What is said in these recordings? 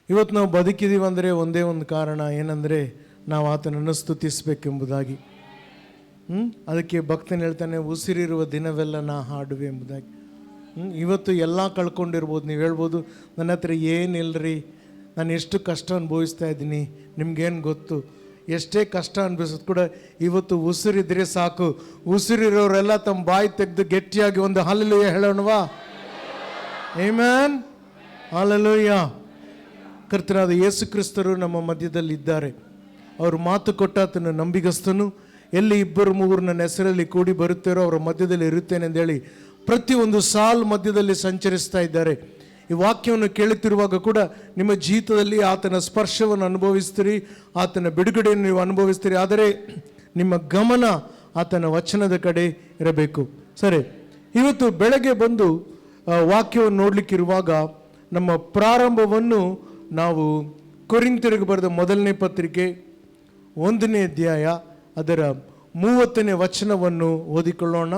ಇವತ್ತು ನಾವು ಬದುಕಿದ್ದೀವಿ ಅಂದರೆ ಒಂದೇ ಒಂದು ಕಾರಣ, ಏನಂದರೆ ನಾವು ಆತನನ್ನು ಸ್ತುತಿಸಬೇಕೆಂಬುದಾಗಿ. ಅದಕ್ಕೆ ಭಕ್ತನು ಹೇಳ್ತಾನೆ, ಉಸಿರಿರುವ ದಿನವೆಲ್ಲ ನಾ ಹಾಡುವೆ ಎಂಬುದಾಗಿ. ಇವತ್ತು ಎಲ್ಲ ಕಳ್ಕೊಂಡಿರ್ಬೋದು. ನೀವು ಹೇಳ್ಬೋದು, ನನ್ನ ಹತ್ರ ಏನಿಲ್ಲರಿ, ನಾನು ಎಷ್ಟು ಕಷ್ಟ ಅನುಭವಿಸ್ತಾ ಇದ್ದೀನಿ, ನಿಮ್ಗೇನು ಗೊತ್ತು. ಎಷ್ಟೇ ಕಷ್ಟ ಅನುಭವಿಸೋದು ಕೂಡ ಇವತ್ತು ಉಸಿರಿದ್ರೆ ಸಾಕು. ಉಸಿರಿರೋರೆಲ್ಲ ತಮ್ಮ ಬಾಯಿ ತೆಗೆದು ಗಟ್ಟಿಯಾಗಿ ಒಂದು ಹಲ್ಲೆಲೂಯಾ ಹೇಳೋಣವಾ? Amen, hallelujah. ಕರ್ತನಾದ ಯೇಸು ಕ್ರಿಸ್ತರು ನಮ್ಮ ಮಧ್ಯದಲ್ಲಿ ಇದ್ದಾರೆ. ಅವರು ಮಾತು ಕೊಟ್ಟ ಆತನ ನಂಬಿಗಸ್ತನು. ಎಲ್ಲಿ 2-3 ನನ್ನ ಹೆಸರಲ್ಲಿ ಕೂಡಿ ಬರುತ್ತಾರೋ ಅವರ ಮಧ್ಯದಲ್ಲಿ ಇರುತ್ತೇನೆ ಅಂದೇಳಿ ಪ್ರತಿಯೊಂದು ಸಾಲು ಮಧ್ಯದಲ್ಲಿ ಸಂಚರಿಸ್ತಾ ಇದ್ದಾರೆ. ಈ ವಾಕ್ಯವನ್ನು ಕೇಳುತ್ತಿರುವಾಗ ಕೂಡ ನಿಮ್ಮ ಜೀವಿತದಲ್ಲಿ ಆತನ ಸ್ಪರ್ಶವನ್ನು ಅನುಭವಿಸ್ತೀರಿ, ಆತನ ಬಿಡುಗಡೆಯನ್ನು ನೀವು ಅನುಭವಿಸ್ತೀರಿ. ಆದರೆ ನಿಮ್ಮ ಗಮನ ಆತನ ವಚನದ ಕಡೆ ಇರಬೇಕು. ಸರಿ, ಇವತ್ತು ಬೆಳಗ್ಗೆ ಬಂದು ವಾಕ್ಯವನ್ನು ನೋಡಲಿಕ್ಕಿರುವಾಗ ನಮ್ಮ ಪ್ರಾರಂಭವನ್ನು ನಾವು ಕೊರಿಂಥರಿಗೆ ಬರೆದ ಮೊದಲನೇ ಪತ್ರಿಕೆ 1ನೇ ಅಧ್ಯಾಯ ಅದರ 30ನೇ ವಚನವನ್ನು ಓದಿಕೊಳ್ಳೋಣ.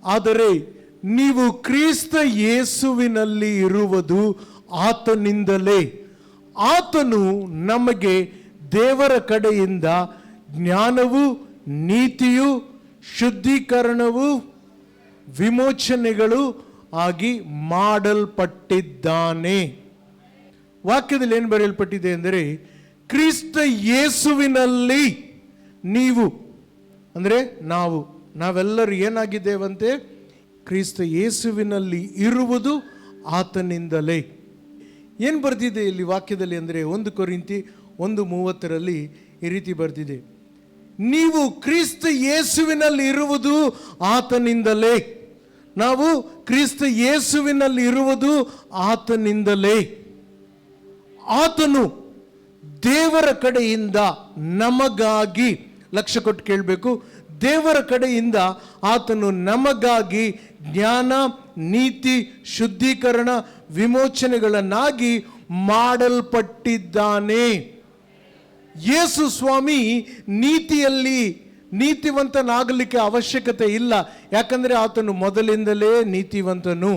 ಆದರೆ ನೀವು ಕ್ರಿಸ್ತ ಯೇಸುವಿನಲ್ಲಿ ಇರುವುದು ಆತನಿಂದಲೇ. ಆತನು ನಮಗೆ ದೇವರ ಕಡೆಯಿಂದ ಜ್ಞಾನವು, ನೀತಿಯು, ಶುದ್ಧೀಕರಣವು, ವಿಮೋಚನೆಗಳು ಆಗಿ ಮಾಡಲ್ಪಟ್ಟಿದ್ದಾನೆ. ವಾಕ್ಯದಲ್ಲಿ ಏನು ಬರೆಯಲ್ಪಟ್ಟಿದೆ ಅಂದರೆ, ಕ್ರಿಸ್ತ ಯೇಸುವಿನಲ್ಲಿ ನೀವು ಅಂದರೆ ನಾವೆಲ್ಲರೂ ಏನಾಗಿದ್ದೇವಂತೆ? ಕ್ರಿಸ್ತ ಯೇಸುವಿನಲ್ಲಿ ಇರುವುದು ಆತನಿಂದಲೇ. ಏನು ಬರ್ತಿದೆ ಇಲ್ಲಿ ವಾಕ್ಯದಲ್ಲಿ ಅಂದರೆ 1 ಕೊರಿಂಥಿ 1:30 ಈ ರೀತಿ ಬರ್ತಿದೆ, ನೀವು ಕ್ರಿಸ್ತ ಯೇಸುವಿನಲ್ಲಿ ಇರುವುದು ಆತನಿಂದಲೇ. ನಾವು ಕ್ರಿಸ್ತ ಯೇಸುವಿನಲ್ಲಿ ಇರುವುದು ಆತನಿಂದಲೇ. ಆತನು ದೇವರ ಕಡೆಯಿಂದ ನಮಗಾಗಿ, ಲಕ್ಷ್ಯ ಕೊಟ್ಟು ಕೇಳಬೇಕು, ದೇವರ ಕಡೆಯಿಂದ ಆತನು ನಮಗಾಗಿ ಜ್ಞಾನ, ನೀತಿ, ಶುದ್ಧೀಕರಣ, ವಿಮೋಚನೆಗಳನ್ನಾಗಿ ಮಾಡಲ್ಪಟ್ಟಿದ್ದಾನೆ. ಯೇಸು ಸ್ವಾಮಿ ನೀತಿವಂತನಾಗಲಿಕ್ಕೆ ಅವಶ್ಯಕತೆ ಇಲ್ಲ, ಯಾಕಂದರೆ ಆತನು ಮೊದಲಿಂದಲೇ ನೀತಿವಂತನು.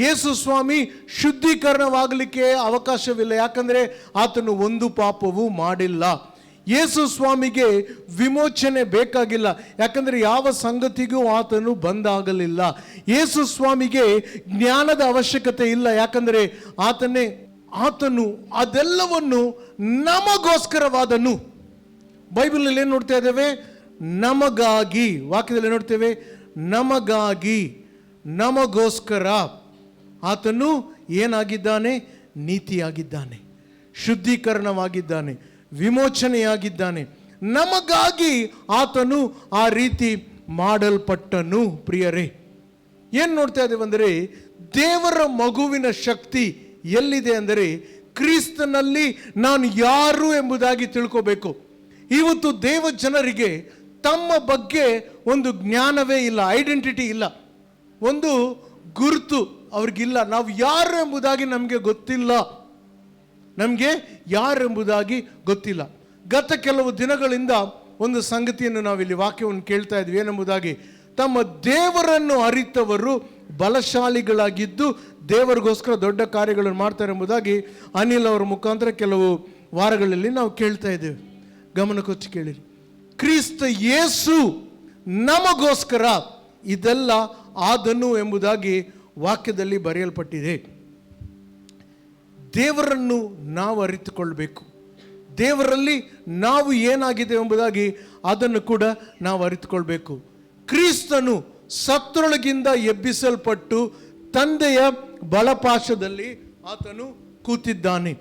ಯೇಸು ಸ್ವಾಮಿ ಶುದ್ಧೀಕರಣವಾಗಲಿಕ್ಕೆ ಅವಕಾಶವಿಲ್ಲ, ಯಾಕಂದರೆ ಆತನು ಒಂದು ಪಾಪವೂ ಮಾಡಿಲ್ಲ. ಯೇಸು ಸ್ವಾಮಿಗೆ ವಿಮೋಚನೆ ಬೇಕಾಗಿಲ್ಲ, ಯಾಕಂದರೆ ಯಾವ ಸಂಗತಿಗೂ ಆತನು ಬಂದಾಗಲಿಲ್ಲ. ಯೇಸು ಸ್ವಾಮಿಗೆ ಜ್ಞಾನದ ಅವಶ್ಯಕತೆ ಇಲ್ಲ, ಯಾಕಂದರೆ ಆತನು ಅದೆಲ್ಲವನ್ನು ನಮಗೋಸ್ಕರವಾದನು. ಬೈಬಲಲ್ಲಿ ಏನು ನೋಡ್ತಾ ಇದ್ದೇವೆ? ನಮಗಾಗಿ. ವಾಕ್ಯದಲ್ಲಿ ನೋಡ್ತೇವೆ, ನಮಗಾಗಿ, ನಮಗೋಸ್ಕರ ಆತನು ಏನಾಗಿದ್ದಾನೆ? ನೀತಿಯಾಗಿದ್ದಾನೆ, ಶುದ್ಧೀಕರಣವಾಗಿದ್ದಾನೆ, ವಿಮೋಚನೆಯಾಗಿದ್ದಾನೆ. ನಮಗಾಗಿ ಆತನು ಆ ರೀತಿ ಮಾಡಲ್ಪಟ್ಟನು. ಪ್ರಿಯರೇ, ಏನು ನೋಡ್ತಾ ಇದ್ದೇವೆ ಅಂದರೆ, ದೇವರ ಮಗುವಿನ ಶಕ್ತಿ ಎಲ್ಲಿದೆ ಅಂದರೆ ಕ್ರಿಸ್ತನಲ್ಲಿ ನಾನು ಯಾರು ಎಂಬುದಾಗಿ ತಿಳ್ಕೋಬೇಕು. ಇವತ್ತು ದೇವ ಜನರಿಗೆ ತಮ್ಮ ಬಗ್ಗೆ ಒಂದು ಜ್ಞಾನವೇ ಇಲ್ಲ, ಐಡೆಂಟಿಟಿ ಇಲ್ಲ, ಒಂದು ಗುರುತು ಅವ್ರಿಗಿಲ್ಲ. ನಾವು ಯಾರು ಎಂಬುದಾಗಿ ನಮಗೆ ಗೊತ್ತಿಲ್ಲ, ಗೊತ್ತಿಲ್ಲ. ಗತ ಕೆಲವು ದಿನಗಳಿಂದ ಒಂದು ಸಂಗತಿಯನ್ನು ನಾವಿಲ್ಲಿ ವಾಕ್ಯವನ್ನು ಕೇಳ್ತಾ ಇದ್ವಿ. ಏನೆಂಬುದಾಗಿ, ತಮ್ಮ ದೇವರನ್ನು ಅರಿತವರು ಬಲಶಾಲಿಗಳಾಗಿದ್ದು ದೇವರಿಗೋಸ್ಕರ ದೊಡ್ಡ ಕಾರ್ಯಗಳನ್ನು ಮಾಡ್ತಾರೆ ಎಂಬುದಾಗಿ ಅನಿಲ್ ಅವರ ಮುಖಾಂತರ ಕೆಲವು ವಾರಗಳಲ್ಲಿ ನಾವು ಕೇಳ್ತಾ ಇದ್ದೇವೆ. ಗಮನ ಕೊಚ್ಚಿ ಕೇಳಿರಿ. ಕ್ರಿಸ್ತ ಯೇಸು ನಮಗೋಸ್ಕರ ಇದೆಲ್ಲ ಆದನು ಎಂಬುದಾಗಿ ವಾಕ್ಯದಲ್ಲಿ ಬರೆಯಲ್ಪಟ್ಟಿದೆ. ದೇವರನ್ನು ನಾವು ಅರಿತುಕೊಳ್ಬೇಕು. ದೇವರಲ್ಲಿ ನಾವು ಏನಾಗಿದೆ ಎಂಬುದಾಗಿ ಅದನ್ನು ಕೂಡ ನಾವು ಅರಿತುಕೊಳ್ಬೇಕು. ಕ್ರಿಸ್ತನು ಸತ್ತರೊಳಗಿಂದ ಎಬ್ಬಿಸಲ್ಪಟ್ಟು ತಂದೆಯ ಬಲಪಾರ್ಶ್ವದಲ್ಲಿ ಆತನು ಕೂತಿದ್ದಾನೆ.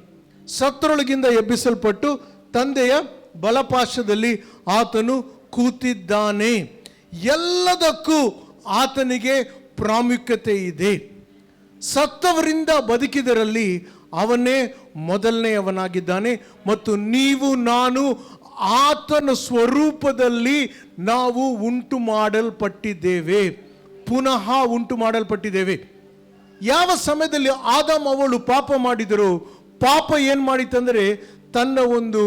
ಸತ್ತರೊಳಗಿಂದ ಎಬ್ಬಿಸಲ್ಪಟ್ಟು ತಂದೆಯ ಬಲಪಾರ್ಶ್ವದಲ್ಲಿ ಆತನು ಕೂತಿದ್ದಾನೆ. ಎಲ್ಲದಕ್ಕೂ ಆತನಿಗೆ ಪ್ರಾಮುಖ್ಯತೆ ಇದೆ. ಸತ್ತವರಿಂದ ಬದುಕಿದರಲ್ಲಿ ಅವನೇ ಮೊದಲನೆಯವನಾಗಿದ್ದಾನೆ. ಮತ್ತು ನೀವು ನಾನು ಆತನ ಸ್ವರೂಪದಲ್ಲಿ ನಾವು ಉಂಟು ಮಾಡಲ್ಪಟ್ಟಿದ್ದೇವೆ, ಪುನಃ ಉಂಟು ಮಾಡಲ್ಪಟ್ಟಿದ್ದೇವೆ. ಯಾವ ಸಮಯದಲ್ಲಿ ಆದಾಮ್ ಅವಳು ಪಾಪ ಮಾಡಿದರು, ಪಾಪ ಏನು ಮಾಡಿತಂದರೆ ತನ್ನ ಒಂದು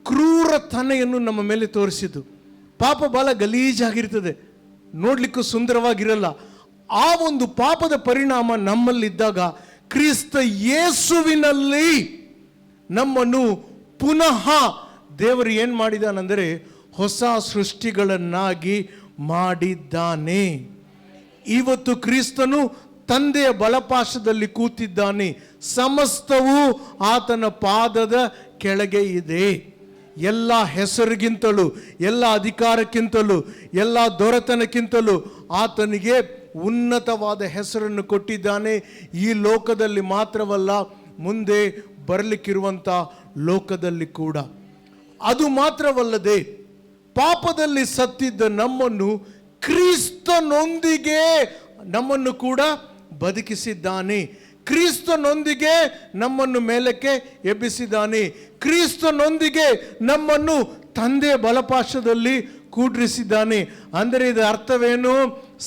ಕ್ರೂರತನೆಯನ್ನು ನಮ್ಮ ಮೇಲೆ ತೋರಿಸಿತು. ಪಾಪ ಬಹಳ ಗಲೀಜಾಗಿರ್ತದೆ, ನೋಡ್ಲಿಕ್ಕೂ ಸುಂದರವಾಗಿರಲ್ಲ. ಆ ಒಂದು ಪಾಪದ ಪರಿಣಾಮ ನಮ್ಮಲ್ಲಿದ್ದಾಗ ಕ್ರಿಸ್ತ ಯೇಸುವಿನಲ್ಲಿ ನಮ್ಮನ್ನು ಪುನಃ ದೇವರು ಏನು ಮಾಡಿದಾನೆಂದರೆ ಹೊಸ ಸೃಷ್ಟಿಗಳನ್ನಾಗಿ ಮಾಡಿದ್ದಾನೆ. ಇವತ್ತು ಕ್ರಿಸ್ತನು ತಂದೆಯ ಬಲಪಾಶದಲ್ಲಿ ಕೂತಿದ್ದಾನೆ. ಸಮಸ್ತವೂ ಆತನ ಪಾದದ ಕೆಳಗೆ ಇದೆ. ಎಲ್ಲ ಹೆಸರಿಗಿಂತಲೂ, ಎಲ್ಲ ಅಧಿಕಾರಕ್ಕಿಂತಲೂ, ಎಲ್ಲ ದೊರೆತನಕ್ಕಿಂತಲೂ ಆತನಿಗೆ ಉನ್ನತವಾದ ಹೆಸರನ್ನು ಕೊಟ್ಟಿದ್ದಾನೆ. ಈ ಲೋಕದಲ್ಲಿ ಮಾತ್ರವಲ್ಲ, ಮುಂದೆ ಬರಲಿಕ್ಕಿರುವಂಥ ಲೋಕದಲ್ಲಿ ಕೂಡ. ಅದು ಮಾತ್ರವಲ್ಲದೆ ಪಾಪದಲ್ಲಿ ಸತ್ತಿದ್ದ ನಮ್ಮನ್ನು ಕ್ರಿಸ್ತನೊಂದಿಗೆ ನಮ್ಮನ್ನು ಕೂಡ ಬದುಕಿಸಿದ್ದಾನೆ. ಕ್ರಿಸ್ತನೊಂದಿಗೆ ನಮ್ಮನ್ನು ಮೇಲಕ್ಕೆ ಎಬ್ಬಿಸಿದ್ದಾನೆ. ಕ್ರಿಸ್ತನೊಂದಿಗೆ ನಮ್ಮನ್ನು ತಂದೆಯ ಬಲಪಾಶದಲ್ಲಿ ಕೂಡ್ರಿಸಿದ್ದಾನೆ. ಅಂದರೆ ಇದರ ಅರ್ಥವೇನು?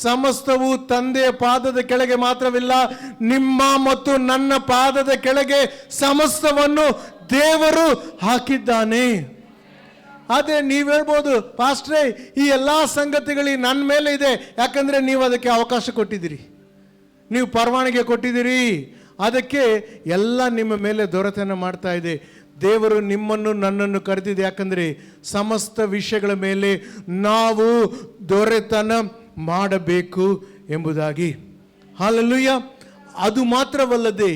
ಸಮಸ್ತವು ತಂದೆಯ ಪಾದದ ಕೆಳಗೆ ಮಾತ್ರವಿಲ್ಲ, ನಿಮ್ಮ ಮತ್ತು ನನ್ನ ಪಾದದ ಕೆಳಗೆ ಸಮಸ್ತವನ್ನು ದೇವರು ಹಾಕಿದ್ದಾನೆ. ಅದೇ ನೀವು ಹೇಳ್ಬೋದು, ಪಾಸ್ಟ್ರೇ ಈ ಎಲ್ಲ ಸಂಗತಿಗಳು ನನ್ನ ಮೇಲೆ ಇದೆ, ಯಾಕಂದರೆ ನೀವು ಅದಕ್ಕೆ ಅವಕಾಶ ಕೊಟ್ಟಿದ್ದೀರಿ, ನೀವು ಪರವಾನಗಿ ಕೊಟ್ಟಿದ್ದೀರಿ, ಅದಕ್ಕೆ ಎಲ್ಲ ನಿಮ್ಮ ಮೇಲೆ ದೊರೆತನ ಮಾಡ್ತಾ ಇದೆ. ದೇವರು ನಿಮ್ಮನ್ನು ನನ್ನನ್ನು ಕರೆದಿದೆ, ಯಾಕಂದರೆ ಸಮಸ್ತ ವಿಷಯಗಳ ಮೇಲೆ ನಾವು ದೊರೆತನ ಮಾಡಬೇಕು ಎಂಬುದಾಗಿ. ಹಲ್ಲೆಲೂಯಾ. ಅದು ಮಾತ್ರವಲ್ಲದೆ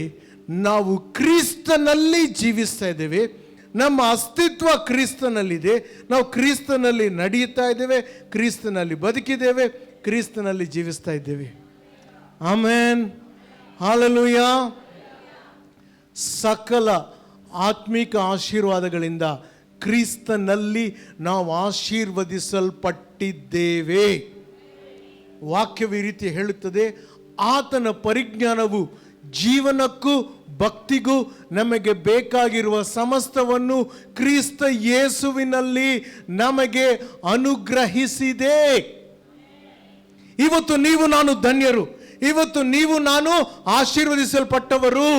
ನಾವು ಕ್ರಿಸ್ತನಲ್ಲಿ ಜೀವಿಸ್ತಾ ಇದ್ದೇವೆ. ನಮ್ಮ ಅಸ್ತಿತ್ವ ಕ್ರಿಸ್ತನಲ್ಲಿದೆ. ನಾವು ಕ್ರಿಸ್ತನಲ್ಲಿ ನಡೆಯುತ್ತಾ ಇದ್ದೇವೆ, ಕ್ರಿಸ್ತನಲ್ಲಿ ಬದುಕಿದ್ದೇವೆ, ಕ್ರಿಸ್ತನಲ್ಲಿ ಜೀವಿಸ್ತಾ ಇದ್ದೇವೆ. ಆಮೆನ್. ಹಲ್ಲೆಲೂಯಾ. ಸಕಲ ಆತ್ಮಿಕ ಆಶೀರ್ವಾದಗಳಿಂದ ಕ್ರಿಸ್ತನಲ್ಲಿ ನಾವು ಆಶೀರ್ವದಿಸಲ್ಪಟ್ಟಿದ್ದೇವೆ. ವಾಕ್ಯವು ಈ ರೀತಿ ಹೇಳುತ್ತದೆ, ಆತನ ಪರಿಜ್ಞಾನವು ಜೀವನಕ್ಕೂ ಭಕ್ತಿಗೂ ನಮಗೆ ಬೇಕಾಗಿರುವ ಸಮಸ್ತವನ್ನು ಕ್ರಿಸ್ತ ಯೇಸುವಿನಲ್ಲಿ ನಮಗೆ ಅನುಗ್ರಹಿಸಿದೆ. ಇವತ್ತು ನೀವು ನಾನು ಧನ್ಯರು. ಇವತ್ತು ನೀವು ನಾನು ಆಶೀರ್ವದಿಸಲ್ಪಟ್ಟವರು.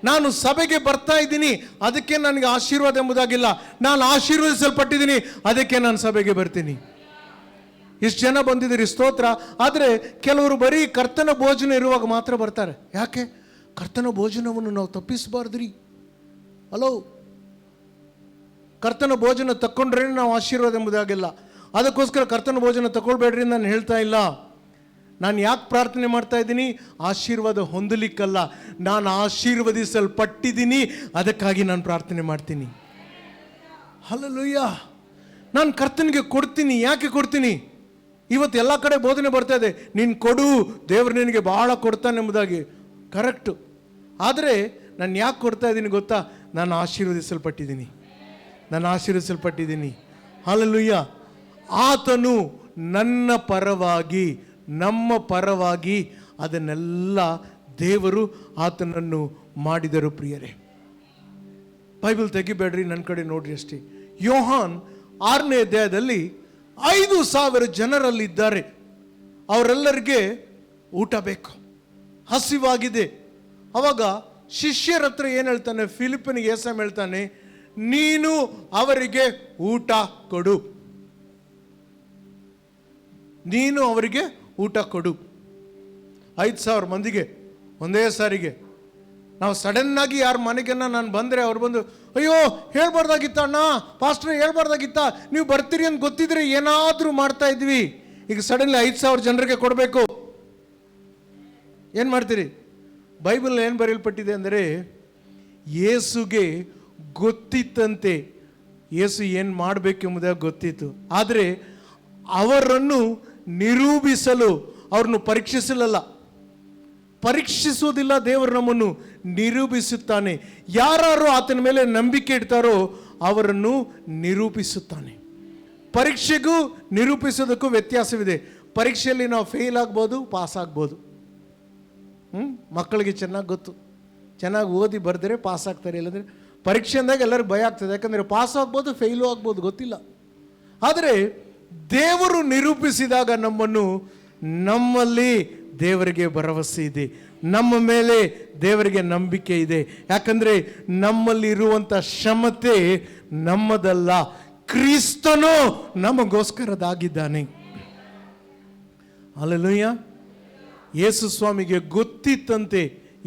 ನಾನು ಸಭೆಗೆ ಬರ್ತಾ ಇದ್ದೀನಿ, ಅದಕ್ಕೆ ನನಗೆ ಆಶೀರ್ವಾದ ಎಂಬುದಾಗಿಲ್ಲ. ನಾನು ಆಶೀರ್ವದಿಸಲ್ಪಟ್ಟಿದ್ದೀನಿ, ಅದಕ್ಕೆ ನಾನು ಸಭೆಗೆ ಬರ್ತೀನಿ. ಇಷ್ಟು ಜನ ಬಂದಿದ್ದೀರಿ, ಸ್ತೋತ್ರ. ಆದರೆ ಕೆಲವರು ಬರೀ ಕರ್ತನ ಭೋಜನ ಇರುವಾಗ ಮಾತ್ರ ಬರ್ತಾರೆ. ಯಾಕೆ? ಕರ್ತನ ಭೋಜನವನ್ನು ನಾವು ತಪ್ಪಿಸಬಾರ್ದ್ರಿ. ಹಲೋ, ಕರ್ತನ ಭೋಜನ ತಕ್ಕೊಂಡ್ರೆ ನಾವು ಆಶೀರ್ವಾದ ಎಂಬುದಾಗಿಲ್ಲ. ಅದಕ್ಕೋಸ್ಕರ ಕರ್ತನ ಭೋಜನ ತಗೊಳ್ಬೇಡ್ರಿ ನಾನು ಹೇಳ್ತಾ ಇಲ್ಲ. ನಾನು ಯಾಕೆ ಪ್ರಾರ್ಥನೆ ಮಾಡ್ತಾ ಇದ್ದೀನಿ? ಆಶೀರ್ವಾದ ಹೊಂದಲಿಕ್ಕಲ್ಲ, ನಾನು ಆಶೀರ್ವದಿಸಲ್ಪಟ್ಟಿದ್ದೀನಿ, ಅದಕ್ಕಾಗಿ ನಾನು ಪ್ರಾರ್ಥನೆ ಮಾಡ್ತೀನಿ. ಹಲ್ಲೆಲೂಯಾ. ನಾನು ಕರ್ತನಿಗೆ ಕೊಡ್ತೀನಿ. ಯಾಕೆ ಕೊಡ್ತೀನಿ? ಇವತ್ತು ಎಲ್ಲ ಕಡೆ ಬೋಧನೆ ಬರ್ತಾ ಇದೆ, ನೀನು ಕೊಡು, ದೇವರು ನಿನಗೆ ಬಹಳ ಕೊಡ್ತಾನೆ ಎಂಬುದಾಗಿ. ಕರೆಕ್ಟು. ಆದರೆ ನಾನು ಯಾಕೆ ಕೊಡ್ತಾ ಇದ್ದೀನಿ ಗೊತ್ತಾ? ನಾನು ಆಶೀರ್ವದಿಸಲ್ಪಟ್ಟಿದ್ದೀನಿ, ನಾನು ಆಶೀರ್ವದಿಸಲ್ಪಟ್ಟಿದ್ದೀನಿ. ಹಲ್ಲೆಲೂಯಾ. ಆತನು ನನ್ನ ಪರವಾಗಿ, ನಮ್ಮ ಪರವಾಗಿ ಅದನ್ನೆಲ್ಲ ದೇವರು ಆತನನ್ನು ಮಾಡಿದರು. ಪ್ರಿಯರೇ, ಬೈಬಲ್ ತೆಗಿಬೇಡ್ರಿ, ನನ್ನ ಕಡೆ ನೋಡ್ರಿ ಅಷ್ಟೇ. ಯೋಹಾನ್ 6ನೇ ಅಧ್ಯಾಯದಲ್ಲಿ 5,000 ಜನರಲ್ಲಿದ್ದಾರೆ. ಅವರೆಲ್ಲರಿಗೆ ಊಟ ಬೇಕು, ಹಸಿವಾಗಿದೆ. ಅವಾಗ ಶಿಷ್ಯರ ಹತ್ರ ಏನು ಹೇಳ್ತಾನೆ? ಫಿಲಿಪ್ಪನಿಗೆ ಯೇಸು ಹೇಳ್ತಾನೆ, ನೀನು ಅವರಿಗೆ ಊಟ ಕೊಡು, ನೀನು ಅವರಿಗೆ ಊಟ ಕೊಡು. 5,000 ಮಂದಿಗೆ ಒಂದೇ ಸಾರಿಗೆ. ನಾವು ಸಡನ್ನಾಗಿ ಯಾರ ಮನೆಗೆನ್ನ ನಾನು ಬಂದರೆ ಅವ್ರು ಬಂದು, ಅಯ್ಯೋ ಹೇಳ್ಬಾರ್ದಾಗಿತ್ತ ಅಣ್ಣ, ಪಾಸ್ಟ್ರೆ ಹೇಳ್ಬಾರ್ದಾಗಿತ್ತ, ನೀವು ಬರ್ತೀರಿ ಅಂತ ಗೊತ್ತಿದ್ರೆ ಏನಾದರೂ ಮಾಡ್ತಾ ಇದ್ವಿ. ಈಗ ಸಡನ್ಲಿ 5,000 ಜನರಿಗೆ ಕೊಡಬೇಕು, ಏನು ಮಾಡ್ತೀರಿ? ಬೈಬಲ್ ಏನು ಬರೆಯಲ್ಪಟ್ಟಿದೆ ಅಂದರೆ, ಯೇಸುಗೆ ಗೊತ್ತಿತ್ತಂತೆ, ಯೇಸು ಏನು ಮಾಡಬೇಕೆಂಬುದಾಗಿ ಗೊತ್ತಿತ್ತು. ಆದರೆ ಅವರನ್ನು ನಿರೂಪಿಸಲು ಅವ್ರನ್ನು ಪರೀಕ್ಷಿಸುವುದಿಲ್ಲ, ದೇವರು ನಮ್ಮನ್ನು ನಿರೂಪಿಸುತ್ತಾನೆ. ಯಾರು ಆತನ ಮೇಲೆ ನಂಬಿಕೆ ಇಡ್ತಾರೋ ಅವರನ್ನು ನಿರೂಪಿಸುತ್ತಾನೆ. ಪರೀಕ್ಷೆಗೂ ನಿರೂಪಿಸೋದಕ್ಕೂ ವ್ಯತ್ಯಾಸವಿದೆ. ಪರೀಕ್ಷೆಯಲ್ಲಿ ನಾವು ಫೇಲ್ ಆಗ್ಬೋದು, ಪಾಸ್ ಆಗ್ಬೋದು. ಮಕ್ಕಳಿಗೆ ಚೆನ್ನಾಗಿ ಗೊತ್ತು, ಚೆನ್ನಾಗಿ ಓದಿ ಬರೆದರೆ ಪಾಸ್ ಆಗ್ತಾರೆ, ಇಲ್ಲಂದರೆ ಪರೀಕ್ಷೆ ಅಂದಾಗ ಎಲ್ಲರಿಗೂ ಭಯ ಆಗ್ತದೆ. ಯಾಕಂದರೆ ಪಾಸ್ ಆಗ್ಬೋದು, ಫೇಲು ಆಗ್ಬೋದು, ಗೊತ್ತಿಲ್ಲ. ಆದರೆ ದೇವರು ನಿರೂಪಿಸಿದಾಗ ನಮ್ಮಲ್ಲಿ ದೇವರಿಗೆ ಭರವಸೆ ಇದೆ, ನಮ್ಮ ಮೇಲೆ ದೇವರಿಗೆ ನಂಬಿಕೆ ಇದೆ. ಯಾಕಂದರೆ ನಮ್ಮಲ್ಲಿ ಇರುವಂಥ ಕ್ಷಮತೆ ನಮ್ಮದಲ್ಲ, ಕ್ರಿಸ್ತನು ನಮಗೋಸ್ಕರದಾಗಿದ್ದಾನೆ. ಹಲ್ಲೆಲೂಯಾ. ಯೇಸು ಸ್ವಾಮಿಗೆ ಗೊತ್ತಿತ್ತಂತೆ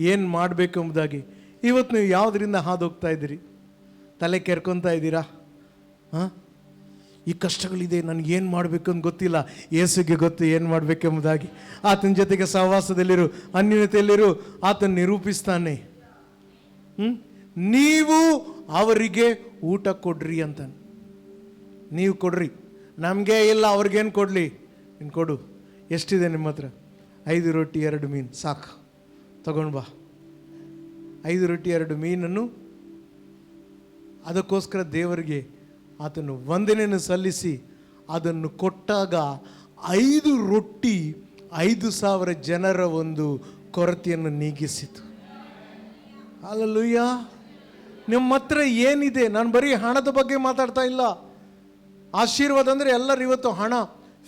ಏನು ಮಾಡಬೇಕು ಎಂಬುದಾಗಿ. ಇವತ್ತು ನೀವು ಯಾವುದರಿಂದ ಹಾದು ಹೋಗ್ತಾ ಇದ್ದೀರಿ? ತಲೆ ಕೆರ್ಕೊತಾ ಇದ್ದೀರಾ? ಹಾಂ, ಈ ಕಷ್ಟಗಳಿದೆ, ನನಗೇನು ಮಾಡಬೇಕು ಅಂತ ಗೊತ್ತಿಲ್ಲ. ಯೇಸುಗೆ ಗೊತ್ತು ಏನು ಮಾಡಬೇಕೆಂಬುದಾಗಿ. ಆತನ ಜೊತೆಗೆ ಸಹವಾಸದಲ್ಲಿರು, ಅನ್ಯೋನ್ಯತೆಯಲ್ಲಿರು, ಆತನ ನಿರೂಪಿಸ್ತಾನೆ. ನೀವು ಅವರಿಗೆ ಊಟ ಕೊಡ್ರಿ ಅಂತ. ನೀವು ಕೊಡ್ರಿ, ನಮಗೆ ಇಲ್ಲ, ಅವ್ರಿಗೇನು ಕೊಡಲಿ? ನೀನು ಕೊಡು. ಎಷ್ಟಿದೆ ನಿಮ್ಮ ಹತ್ರ? 5 ರೊಟ್ಟಿ 2 ಮೀನು ಸಾಕು, ತಗೊಂಡು ಬಾ. 5 ರೊಟ್ಟಿ 2 ಮೀನನ್ನು ಅದಕ್ಕೋಸ್ಕರ ದೇವರಿಗೆ ಆತನು ವಂದನೆಯನ್ನು ಸಲ್ಲಿಸಿ ಅದನ್ನು ಕೊಟ್ಟಾಗ 5 ರೊಟ್ಟಿ 5,000 ಜನರ ಒಂದು ಕೊರತೆಯನ್ನು ನೀಗಿಸಿತು. ಹಲ್ಲೆಲೂಯಾ. ನಿಮ್ಮ ಹತ್ರ ಏನಿದೆ? ನಾನು ಬರೀ ಹಣದ ಬಗ್ಗೆ ಮಾತಾಡ್ತಾ ಇಲ್ಲ. ಆಶೀರ್ವಾದ ಅಂದರೆ ಎಲ್ಲರೂ ಇವತ್ತು ಹಣ.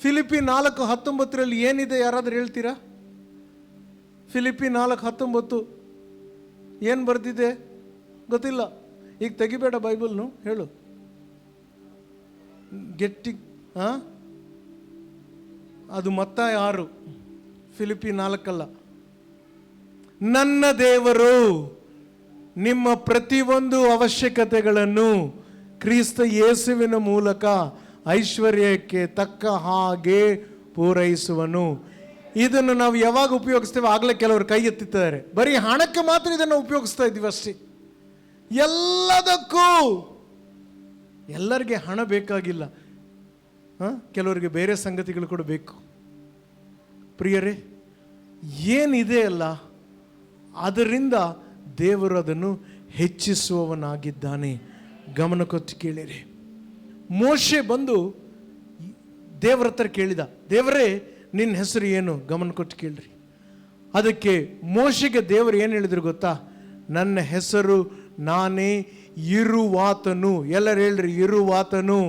ಫಿಲಿಪ್ಪಿ 4:19 ಏನಿದೆ? ಯಾರಾದರೂ ಹೇಳ್ತೀರಾ? ಫಿಲಿಪ್ಪಿ 4:19 ಏನು ಬರ್ದಿದೆ ಗೊತ್ತಿಲ್ಲ. ಈಗ ತೆಗಿಬೇಡ ಬೈಬಲ್ನು, ಹೇಳು. ಗೆಟ್ಟಿ ಅದು ಮತ್ತಾಯ 6, ಫಿಲಿಪ್ಪಿ 4 ಅಲ್ಲ. ನನ್ನ ದೇವರು ನಿಮ್ಮ ಪ್ರತಿಯೊಂದು ಅವಶ್ಯಕತೆಗಳನ್ನು ಕ್ರಿಸ್ತ ಯೇಸುವಿನ ಮೂಲಕ ಐಶ್ವರ್ಯಕ್ಕೆ ತಕ್ಕ ಹಾಗೆ ಪೂರೈಸುವನು. ಇದನ್ನು ನಾವು ಯಾವಾಗ ಉಪಯೋಗಿಸ್ತೇವೆ? ಆಗಲೇ ಕೆಲವರು ಕೈ ಎತ್ತಿದ್ದಾರೆ. ಬರೀ ಹಣಕ್ಕೆ ಮಾತ್ರ ಇದನ್ನು ಉಪಯೋಗಿಸ್ತಾ ಇದ್ದೀವಿ ಅಷ್ಟೇ. ಎಲ್ಲದಕ್ಕೂ ಎಲ್ಲರಿಗೆ ಹಣ ಬೇಕಾಗಿಲ್ಲ. ಕೆಲವರಿಗೆ ಬೇರೆ ಸಂಗತಿಗಳು ಕೂಡ ಬೇಕು. ಪ್ರಿಯರೇ, ಏನಿದೆ ಅಲ್ಲ ಅದರಿಂದ ದೇವರು ಅದನ್ನು ಹೆಚ್ಚಿಸುವವನಾಗಿದ್ದಾನೆ. ಗಮನ ಕೊಟ್ಟು ಕೇಳಿರಿ. ಮೋಶೆ ಬಂದು ದೇವರ ಹತ್ರ ಕೇಳಿದ, ದೇವರೇ ನಿನ್ನ ಹೆಸರು ಏನು? ಗಮನ ಕೊಟ್ಟು ಕೇಳ್ರಿ. ಅದಕ್ಕೆ ಮೋಶೆಗೆ ದೇವರು ಏನು ಹೇಳಿದ್ರು ಗೊತ್ತಾ? ನನ್ನ ಹೆಸರು ನಾನೇ ಇರುವಾತನು. ಎಲ್ಲರೂ ಹೇಳ್ರಿ, ಇರುವಾತನು.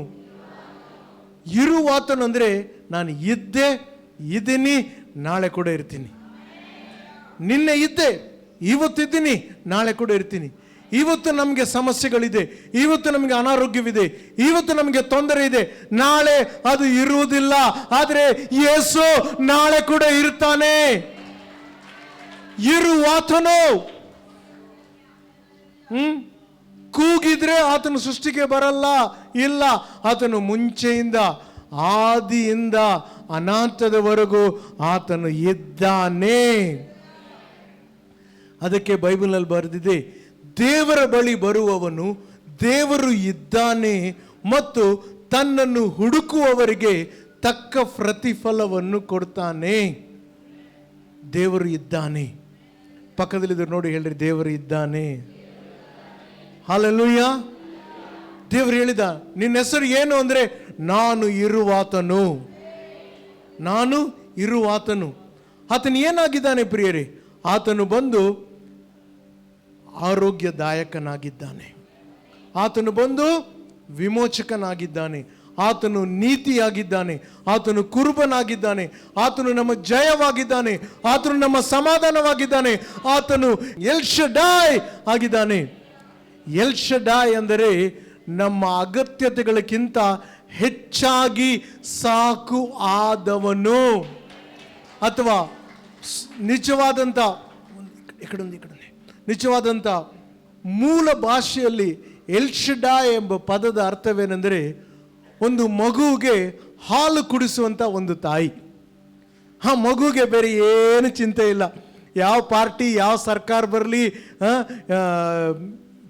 ಇರುವಾತನು ಅಂದರೆ ನಾನು ಇದ್ದೆ, ಇದ್ದೀನಿ, ನಾಳೆ ಕೂಡ ಇರ್ತೀನಿ. ನಿನ್ನೆ ಇದ್ದೆ, ಇವತ್ತಿದ್ದೀನಿ, ನಾಳೆ ಕೂಡ ಇರ್ತೀನಿ. ಇವತ್ತು ನಮಗೆ ಸಮಸ್ಯೆಗಳಿದೆ, ಇವತ್ತು ನಮಗೆ ಅನಾರೋಗ್ಯವಿದೆ, ಇವತ್ತು ನಮಗೆ ತೊಂದರೆ ಇದೆ, ನಾಳೆ ಅದು ಇರುವುದಿಲ್ಲ. ಆದರೆ ಯೇಸು ನಾಳೆ ಕೂಡ ಇರ್ತಾನೆ. ಇರುವಾತನು. ಕೂಗಿದ್ರೆ ಆತನು ಸೃಷ್ಟಿಗೆ ಬರಲ್ಲ, ಇಲ್ಲ. ಆತನು ಮುಂಚೆಯಿಂದ, ಆದಿಯಿಂದ ಅನಾಥದವರೆಗೂ ಆತನು ಇದ್ದಾನೆ. ಅದಕ್ಕೆ ಬೈಬಲ್ನಲ್ಲಿ ಬರೆದಿದೆ, ದೇವರ ಬಳಿ ಬರುವವನು ದೇವರು ಇದ್ದಾನೆ ಮತ್ತು ತನ್ನನ್ನು ಹುಡುಕುವವರಿಗೆ ತಕ್ಕ ಪ್ರತಿಫಲವನ್ನು ಕೊಡ್ತಾನೆ. ದೇವರು ಇದ್ದಾನೆ. ಪಕ್ಕದಲ್ಲಿದ್ರು ನೋಡಿ, ಹೇಳ್ರಿ, ದೇವರು ಇದ್ದಾನೆ. ಹಲ್ಲೆಲೂಯಾ. ದೇವರು ಹೇಳಿದ, ನಿನ್ನ ಹೆಸರು ಏನು ಅಂದರೆ ನಾನು ಇರುವಾತನು. ನಾನು ಇರುವಾತನು. ಆತನು ಏನಾಗಿದ್ದಾನೆ ಪ್ರಿಯರೇ? ಆತನು ಬಂದು ಆರೋಗ್ಯದಾಯಕನಾಗಿದ್ದಾನೆ. ಆತನು ಬಂದು ವಿಮೋಚಕನಾಗಿದ್ದಾನೆ. ಆತನು ನೀತಿಯಾಗಿದ್ದಾನೆ. ಆತನು ಕುರುಬನಾಗಿದ್ದಾನೆ. ಆತನು ನಮ್ಮ ಜಯವಾಗಿದ್ದಾನೆ. ಆತನು ನಮ್ಮ ಸಮಾಧಾನವಾಗಿದ್ದಾನೆ. ಆತನು ಎಲ್ ಶಡಾಯ್ ಆಗಿದ್ದಾನೆ. ಎಲ್ ಶಡಾಯ್ ಅಂದರೆ ನಮ್ಮ ಅಗತ್ಯತೆಗಳಕ್ಕಿಂತ ಹೆಚ್ಚಾಗಿ ಸಾಕು ಆದವನು. ಅಥವಾ ನಿಜವಾದಂಥ ನಿಜವಾದಂಥ ಮೂಲ ಭಾಷೆಯಲ್ಲಿ ಎಲ್ ಶಡಾಯ್ ಎಂಬ ಪದದ ಅರ್ಥವೇನೆಂದರೆ ಒಂದು ಮಗುವಿಗೆ ಹಾಲು ಕುಡಿಸುವಂಥ ಒಂದು ತಾಯಿ. ಆ ಮಗುವಿಗೆ ಬೇರೆ ಏನು ಚಿಂತೆ ಇಲ್ಲ. ಯಾವ ಪಾರ್ಟಿ, ಯಾವ ಸರ್ಕಾರ ಬರಲಿ,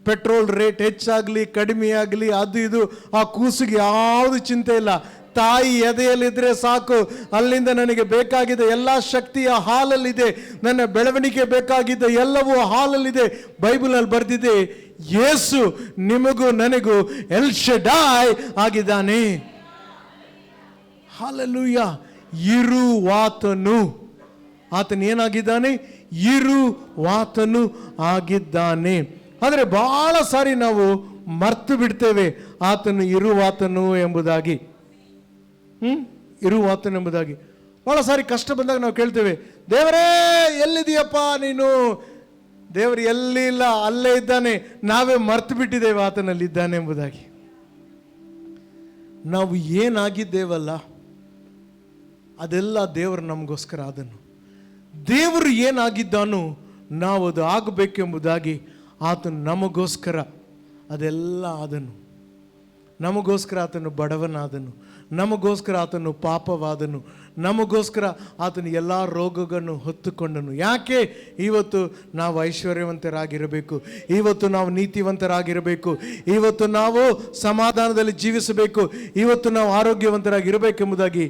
ಪೆಟ್ರೋಲ್ ರೇಟ್ ಹೆಚ್ಚಾಗಲಿ ಕಡಿಮೆ ಆಗಲಿ, ಅದು ಇದು, ಆ ಕೂಸಿಗೆ ಯಾವುದು ಚಿಂತೆ ಇಲ್ಲ. ತಾಯಿ ಎದೆಯಲ್ಲಿದ್ದರೆ ಸಾಕು, ಅಲ್ಲಿಂದ ನನಗೆ ಬೇಕಾಗಿದ್ದ ಎಲ್ಲ ಶಕ್ತಿಯ ಹಾಲಲ್ಲಿದೆ, ನನ್ನ ಬೆಳವಣಿಗೆ ಬೇಕಾಗಿದ್ದ ಎಲ್ಲವೂ ಹಾಲಲ್ಲಿದೆ. ಬೈಬಲ್ನಲ್ಲಿ ಬರೆದಿದೆ, ಯೇಸು ನಿಮಗೂ ನನಗೂ ಎಲ್ ಶಡಾಯ್ ಆಗಿದ್ದಾನೆ. ಹಲ್ಲೆಲೂಯಾ. ಇರುವಾತನು. ಆತನು ಏನಾಗಿದ್ದಾನೆ? ಇರುವಾತನು ಆಗಿದ್ದಾನೆ. ಆದರೆ ಬಹಳ ಸಾರಿ ನಾವು ಮರ್ತು ಬಿಡ್ತೇವೆ ಆತನು ಇರುವಾತನು ಎಂಬುದಾಗಿ. ಇರುವಾತನು ಎಂಬುದಾಗಿ ಬಹಳ ಸಾರಿ ಕಷ್ಟ ಬಂದಾಗ ನಾವು ಕೇಳ್ತೇವೆ, ದೇವರೇ ಎಲ್ಲಿದೆಯಪ್ಪ ನೀನು? ದೇವರು ಎಲ್ಲಿ ಇಲ್ಲ, ಅಲ್ಲೇ ಇದ್ದಾನೆ. ನಾವೇ ಮರ್ತು ಬಿಟ್ಟಿದ್ದೇವೆ ಆತನಲ್ಲಿ ಇದ್ದಾನೆ ಎಂಬುದಾಗಿ. ನಾವು ಏನಾಗಿದ್ದೇವಲ್ಲ ಅದೆಲ್ಲ ದೇವರು ನಮಗೋಸ್ಕರ ಆದನು. ದೇವರು ಏನಾಗಿದ್ದಾನೋ ನಾವು ಅದು ಆಗಬೇಕೆಂಬುದಾಗಿ ಆತನು ನಮಗೋಸ್ಕರ ಅದೆಲ್ಲ ಆದನು. ನಮಗೋಸ್ಕರ ಆತನು ಬಡವನಾದನು, ನಮಗೋಸ್ಕರ ಆತನು ಪಾಪವಾದನು, ನಮಗೋಸ್ಕರ ಆತನು ಎಲ್ಲ ರೋಗಗಳನ್ನು ಹೊತ್ತುಕೊಂಡನು. ಯಾಕೆ? ಇವತ್ತು ನಾವು ಐಶ್ವರ್ಯವಂತರಾಗಿರಬೇಕು, ಇವತ್ತು ನಾವು ನೀತಿವಂತರಾಗಿರಬೇಕು, ಇವತ್ತು ನಾವು ಸಮಾಧಾನದಲ್ಲಿ ಜೀವಿಸಬೇಕು, ಇವತ್ತು ನಾವು ಆರೋಗ್ಯವಂತರಾಗಿರಬೇಕೆಂಬುದಾಗಿ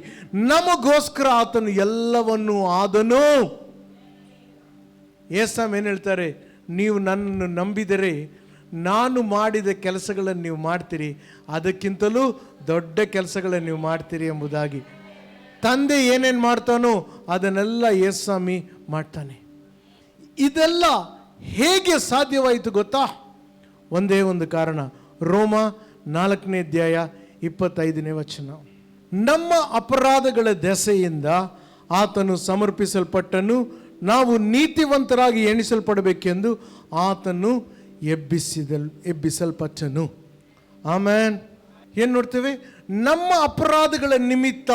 ನಮಗೋಸ್ಕರ ಆತನು ಎಲ್ಲವನ್ನೂ ಆದನು. ಯೇಸು ಏನು ಹೇಳ್ತಾರೆ? ನೀವು ನನ್ನನ್ನು ನಂಬಿದರೆ ನಾನು ಮಾಡಿದ ಕೆಲಸಗಳನ್ನು ನೀವು ಮಾಡ್ತೀರಿ, ಅದಕ್ಕಿಂತಲೂ ದೊಡ್ಡ ಕೆಲಸಗಳನ್ನು ನೀವು ಮಾಡ್ತೀರಿ ಎಂಬುದಾಗಿ. ತಂದೆ ಏನೇನು ಮಾಡ್ತಾನೋ ಅದನ್ನೆಲ್ಲ ಯೇಸು ಮಾಡ್ತಾನೆ. ಇದೆಲ್ಲ ಹೇಗೆ ಸಾಧ್ಯವಾಯಿತು ಗೊತ್ತಾ? ಒಂದೇ ಒಂದು ಕಾರಣ. ರೋಮ 4ನೇ ಅಧ್ಯಾಯ 25ನೇ ವಚನ. ನಮ್ಮ ಅಪರಾಧಗಳ ದೆಸೆಯಿಂದ ಆತನು ಸಮರ್ಪಿಸಲ್ಪಟ್ಟನು, ನಾವು ನೀತಿವಂತರಾಗಿ ಎಣಿಸಲ್ಪಡಬೇಕೆಂದು ಆತನು ಎಬ್ಬಿಸಲ್ಪಟ್ಟನು. ಆಮೇನ್. ಏನು ನೋಡ್ತೇವೆ? ನಮ್ಮ ಅಪರಾಧಗಳ ನಿಮಿತ್ತ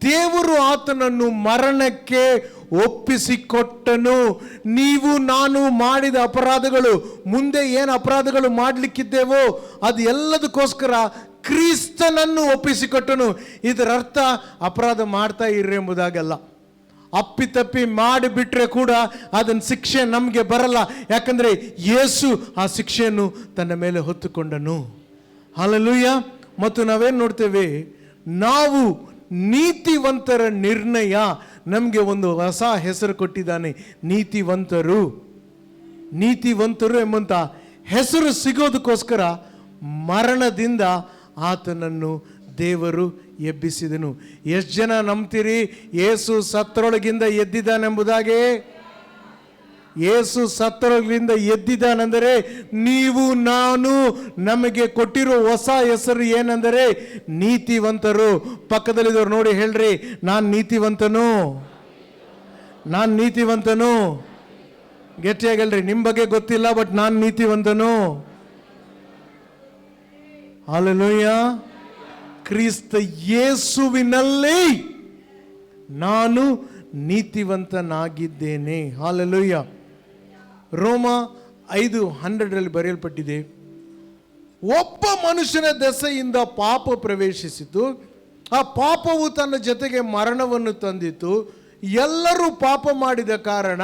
ದೇವರು ಆತನನ್ನು ಮರಣಕ್ಕೆ ಒಪ್ಪಿಸಿಕೊಟ್ಟನು. ನೀವು ನಾನು ಮಾಡಿದ ಅಪರಾಧಗಳು, ಮುಂದೆ ಏನು ಅಪರಾಧಗಳು ಮಾಡಲಿಕ್ಕಿದ್ದೇವೋ ಅದು ಎಲ್ಲದಕ್ಕೋಸ್ಕರ ಕ್ರಿಸ್ತನನ್ನು ಒಪ್ಪಿಸಿಕೊಟ್ಟನು. ಇದರ ಅರ್ಥ ಅಪರಾಧ ಮಾಡ್ತಾ ಇರ್ರಿ ಎಂಬುದಾಗಲ್ಲ. ಅಪ್ಪಿತಪ್ಪಿ ಮಾಡಿಬಿಟ್ರೆ ಕೂಡ ಅದನ್ನ ಶಿಕ್ಷೆ ನಮಗೆ ಬರಲ್ಲ, ಯಾಕಂದ್ರೆ ಯೇಸು ಆ ಶಿಕ್ಷೆಯನ್ನು ತನ್ನ ಮೇಲೆ ಹೊತ್ತುಕೊಂಡನು. ಹಲ್ಲೆಲೂಯಾ. ಮತ್ತು ನಾವೇನು ನೋಡ್ತೇವೆ? ನಾವು ನೀತಿವಂತರ ನಿರ್ಣಯ, ನಮಗೆ ಒಂದು ಹೊಸ ಹೆಸರು ಕೊಟ್ಟಿದ್ದಾನೆ, ನೀತಿವಂತರು. ನೀತಿವಂತರು ಎಂಬಂತ ಹೆಸರು ಸಿಗೋದಕ್ಕೋಸ್ಕರ ಮರಣದಿಂದ ಆತನನ್ನು ದೇವರು ಎಬ್ಬಿಸಿದನು. ಎಷ್ಟು ಜನ ನಂಬ್ತೀರಿ ಯೇಸು ಸತ್ತರೊಳಗಿಂದ ಎದ್ದಿದ್ದಾನೆಂಬುದಾಗೆ? ಯೇಸು ಸತ್ತರೊಳಗಿಂದ ಎದ್ದಿದ್ದಾನೆಂದರೆ ನೀವು ನಾನು ನಮಗೆ ಕೊಟ್ಟಿರೋ ಹೊಸ ಹೆಸರು ಏನೆಂದರೆ ನೀತಿವಂತರು. ಪಕ್ಕದಲ್ಲಿದ್ದವ್ರು ನೋಡಿ ಹೇಳ್ರಿ, ನಾನು ನೀತಿವಂತನು, ನಾನು ನೀತಿವಂತನು. ಗಟ್ಟಿಯಾಗಿ ಹೇಳ್ರಿ, ನಿಮ್ಮ ಬಗ್ಗೆ ಗೊತ್ತಿಲ್ಲ ಬಟ್ ನಾನು ನೀತಿವಂತನು. ಹಲ್ಲೆಲೂಯಾ. ಕ್ರಿಸ್ತ ಯೇಸುವಿನಲ್ಲಿ ನಾನು ನೀತಿವಂತನಾಗಿದ್ದೇನೆ. ಹಲ್ಲೆಲೂಯಾ. ರೋಮ 5:12 ಬರೆಯಲ್ಪಟ್ಟಿದೆ, ಒಬ್ಬ ಮನುಷ್ಯನ ದೆಸೆಯಿಂದ ಪಾಪ ಪ್ರವೇಶಿಸಿತು, ಆ ಪಾಪವು ತನ್ನ ಜೊತೆಗೆ ಮರಣವನ್ನು ತಂದಿತು. ಎಲ್ಲರೂ ಪಾಪ ಮಾಡಿದ ಕಾರಣ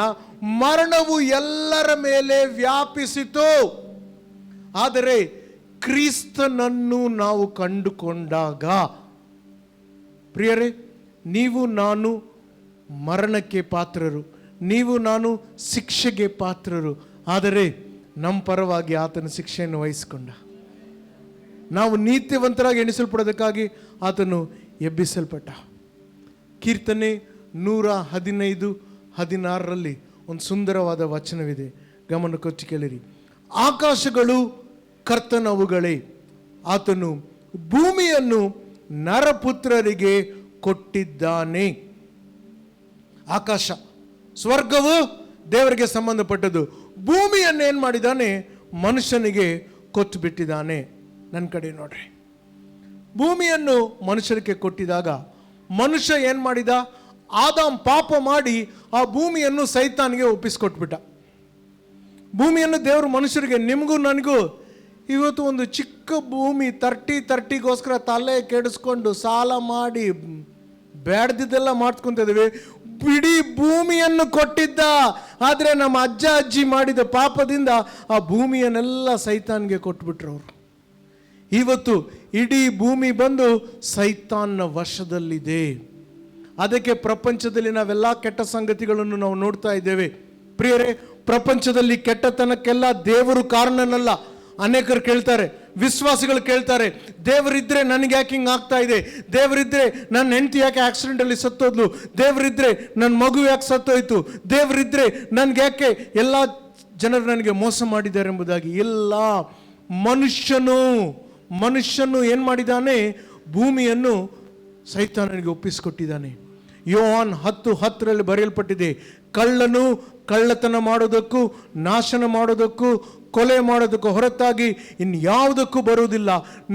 ಮರಣವು ಎಲ್ಲರ ಮೇಲೆ ವ್ಯಾಪಿಸಿತು. ಆದರೆ ಕ್ರಿಸ್ತನನ್ನು ನಾವು ಕಂಡುಕೊಂಡಾಗ, ಪ್ರಿಯರೇ, ನೀವು ನಾನು ಮರಣಕ್ಕೆ ಪಾತ್ರರು, ನೀವು ನಾನು ಶಿಕ್ಷೆಗೆ ಪಾತ್ರರು. ಆದರೆ ನಮ್ಮ ಪರವಾಗಿ ಆತನ ಶಿಕ್ಷೆಯನ್ನು ವಹಿಸಿಕೊಂಡ. ನಾವು ನೀತಿವಂತರಾಗಿ ಎಣಿಸಲ್ಪಡೋದಕ್ಕಾಗಿ ಆತನು ಎಬ್ಬಿಸಲ್ಪಟ್ಟ. ಕೀರ್ತನೆ 115:16 ಒಂದು ಸುಂದರವಾದ ವಚನವಿದೆ, ಗಮನ ಕೊಚ್ಚಿ ಕೇಳಿರಿ. ಆಕಾಶಗಳು ಕರ್ತನವುಗಳೇ, ಆತನು ಭೂಮಿಯನ್ನು ನರಪುತ್ರರಿಗೆ ಕೊಟ್ಟಿದ್ದಾನೆ. ಆಕಾಶ, ಸ್ವರ್ಗವು ದೇವರಿಗೆ ಸಂಬಂಧಪಟ್ಟದ್ದು. ಭೂಮಿಯನ್ನು ಏನು ಮಾಡಿದ್ದಾನೆ? ಮನುಷ್ಯನಿಗೆ ಕೊಟ್ಟು ಬಿಟ್ಟಿದ್ದಾನೆ. ನನ್ನ ಕಡೆ ನೋಡ್ರಿ, ಭೂಮಿಯನ್ನು ಮನುಷ್ಯರಿಗೆ ಕೊಟ್ಟಿದಾಗ ಮನುಷ್ಯ ಏನು ಮಾಡಿದ? ಆದಾಮ್ ಪಾಪ ಮಾಡಿ ಆ ಭೂಮಿಯನ್ನು ಸೈತಾನಿಗೆ ಒಪ್ಪಿಸ್ಕೊಟ್ಬಿಟ್ಟ. ಭೂಮಿಯನ್ನು ದೇವರು ಮನುಷ್ಯರಿಗೆ, ನಿಮಗೂ ನನಗೂ ಇವತ್ತು ಒಂದು ಚಿಕ್ಕ ಭೂಮಿ 30-30ಗೋಸ್ಕರ ತಲೆ ಕೆಡಿಸ್ಕೊಂಡು ಸಾಲ ಮಾಡಿ ಬೇಡ್ದಿದ್ದೆಲ್ಲ ಮಾಡ್ಕೊಂತಿದ್ದೀವಿ. ಬಿಡಿ ಭೂಮಿಯನ್ನು ಕೊಟ್ಟಿದ್ದ, ಆದರೆ ನಮ್ಮ ಅಜ್ಜ ಅಜ್ಜಿ ಮಾಡಿದ ಪಾಪದಿಂದ ಆ ಭೂಮಿಯನ್ನೆಲ್ಲ ಸೈತಾನ್ಗೆ ಕೊಟ್ಬಿಟ್ರು ಅವರು. ಇವತ್ತು ಇಡೀ ಭೂಮಿ ಬಂದು ಸೈತಾನ್ನ ವಶದಲ್ಲಿದೆ. ಅದಕ್ಕೆ ಪ್ರಪಂಚದಲ್ಲಿ ನಾವೆಲ್ಲ ಕೆಟ್ಟ ಸಂಗತಿಗಳನ್ನು ನಾವು ನೋಡ್ತಾ ಇದ್ದೇವೆ. ಪ್ರಿಯರೇ, ಪ್ರಪಂಚದಲ್ಲಿ ಕೆಟ್ಟತನಕ್ಕೆಲ್ಲ ದೇವರು ಕಾರಣನಲ್ಲ. ಅನೇಕರು ಕೇಳ್ತಾರೆ, ವಿಶ್ವಾಸಿಗಳು ಕೇಳ್ತಾರೆ, ದೇವರಿದ್ರೆ ನನಗೆ ಯಾಕೆ ಹಿಂಗೆ ಆಗ್ತಾ ಇದೆ? ದೇವರಿದ್ರೆ ನನ್ನ ಹೆಂಡತಿ ಯಾಕೆ ಆಕ್ಸಿಡೆಂಟಲ್ಲಿ ಸತ್ತೋದ್ಲು? ದೇವರಿದ್ರೆ ನನ್ನ ಮಗು ಯಾಕೆ ಸತ್ತೋಯ್ತು? ದೇವರಿದ್ರೆ ನನಗೆ ಯಾಕೆ ಎಲ್ಲ ಜನರು ನನಗೆ ಮೋಸ ಮಾಡಿದ್ದಾರೆ ಎಂಬುದಾಗಿ. ಇಲ್ಲ, ಮನುಷ್ಯನು ಏನು ಮಾಡಿದ್ದಾನೆ? ಭೂಮಿಯನ್ನು ಸೈತಾನನಿಗೆ ಒಪ್ಪಿಸಿಕೊಟ್ಟಿದ್ದಾನೆ. ಯೋಹಾನ್ 10:10 ಬರೆಯಲ್ಪಟ್ಟಿದೆ, ಕಳ್ಳನು ಕಳ್ಳತನ ಮಾಡೋದಕ್ಕೂ ನಾಶನ ಮಾಡೋದಕ್ಕೂ ಕೊಲೆ ಮಾಡೋದಕ್ಕೂ ಹೊರತಾಗಿ ಇನ್ಯಾವುದಕ್ಕೂ ಬರುವುದಿಲ್ಲ.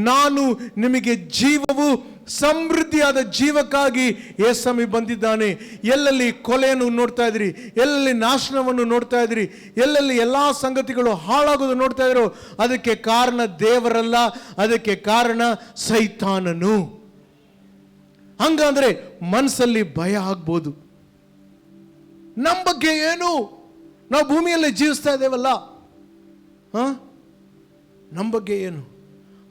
ನಾನು ನಿಮಗೆ ಜೀವವು ಸಮೃದ್ಧಿಯಾದ ಜೀವಕ್ಕಾಗಿ ಯೇಸು ಬಂದಿದ್ದಾನೆ. ಎಲ್ಲೆಲ್ಲಿ ಕೊಲೆಯನ್ನು ನೋಡ್ತಾ ಇದ್ರಿ, ಎಲ್ಲೆಲ್ಲಿ ನಾಶನವನ್ನು ನೋಡ್ತಾ ಇದ್ರಿ, ಎಲ್ಲೆಲ್ಲಿ ಎಲ್ಲಾ ಸಂಗತಿಗಳು ಹಾಳಾಗೋದು ನೋಡ್ತಾ ಇದ್ರು, ಅದಕ್ಕೆ ಕಾರಣ ದೇವರಲ್ಲ, ಅದಕ್ಕೆ ಕಾರಣ ಸೈತಾನನು. ಹಂಗಂದ್ರೆ ಮನಸ್ಸಲ್ಲಿ ಭಯ ಆಗ್ಬೋದು. ನಮ್ಮ ಬಗ್ಗೆ ಏನು, ನಾವು ಭೂಮಿಯಲ್ಲಿ ಜೀವಿಸ್ತಾ ಇದ್ದೇವಲ್ಲ, ನಮ್ಮ ಬಗ್ಗೆ ಏನು?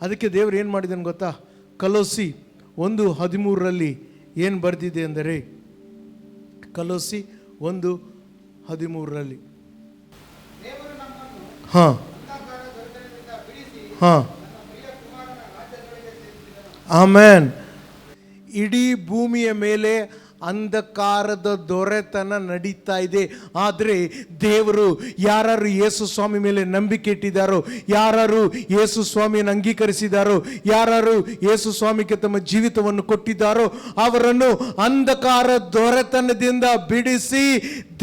ಅದಕ್ಕೆ ದೇವರು ಏನು ಮಾಡಿದ್ದಾನೆ ಗೊತ್ತಾ? ಕೊಲೋಸಿ 1:13 ಏನು ಬರೆದಿದೆ ಅಂದರೆ, ಕೊಲೋಸಿ 1:13 ಆಮೆನ್. ಇಡೀ ಭೂಮಿಯ ಮೇಲೆ ಅಂಧಕಾರದ ದೊರೆತನ ನಡೀತಾ ಇದೆ. ಆದರೆ ದೇವರು ಯಾರು ಯೇಸು ಸ್ವಾಮಿ ಮೇಲೆ ನಂಬಿಕೆ ಇಟ್ಟಿದ್ದಾರೋ, ಯಾರು ಯೇಸು ಸ್ವಾಮಿಯನ್ನು ಅಂಗೀಕರಿಸಿದಾರೋ, ಯಾರು ಯೇಸು ಸ್ವಾಮಿಗೆ ತಮ್ಮ ಜೀವಿತವನ್ನು ಕೊಟ್ಟಿದ್ದಾರೋ ಅವರನ್ನು ಅಂಧಕಾರ ದೊರೆತನದಿಂದ ಬಿಡಿಸಿ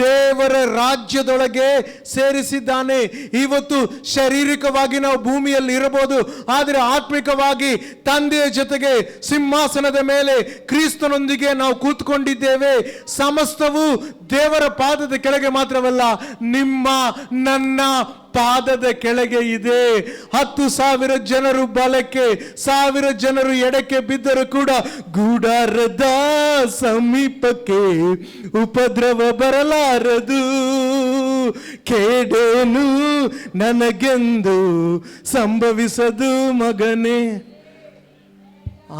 ದೇವರ ರಾಜ್ಯದೊಳಗೆ ಸೇರಿಸಿದ್ದಾನೆ. ಇವತ್ತು ಶಾರೀರಿಕವಾಗಿ ನಾವು ಭೂಮಿಯಲ್ಲಿ ಇರಬಹುದು, ಆದರೆ ಆತ್ಮಿಕವಾಗಿ ತಂದೆಯ ಜೊತೆಗೆ ಸಿಂಹಾಸನದ ಮೇಲೆ ಕ್ರಿಸ್ತನೊಂದಿಗೆ ನಾವು ಕೂತ್ಕೊಂಡಿದ್ದೇವೆ. ಸಮಸ್ತವು ದೇವರ ಪಾದದ ಕೆಳಗೆ ಮಾತ್ರವಲ್ಲ, ನಿಮ್ಮ ನನ್ನ ಪಾದದ ಕೆಳಗೆ ಇದೆ. 10,000 ಜನರು ಬಲಕ್ಕೆ, 1,000 ಜನರು ಎಡಕ್ಕೆ ಬಿದ್ದರೂ ಕೂಡ ಗುಡಾರದ ಸಮೀಪಕ್ಕೆ ಉಪದ್ರವ ಬರಲಾರದು. ಕೇಡೇನು ನನಗೆಂದು ಸಂಭವಿಸದು ಮಗನೇ.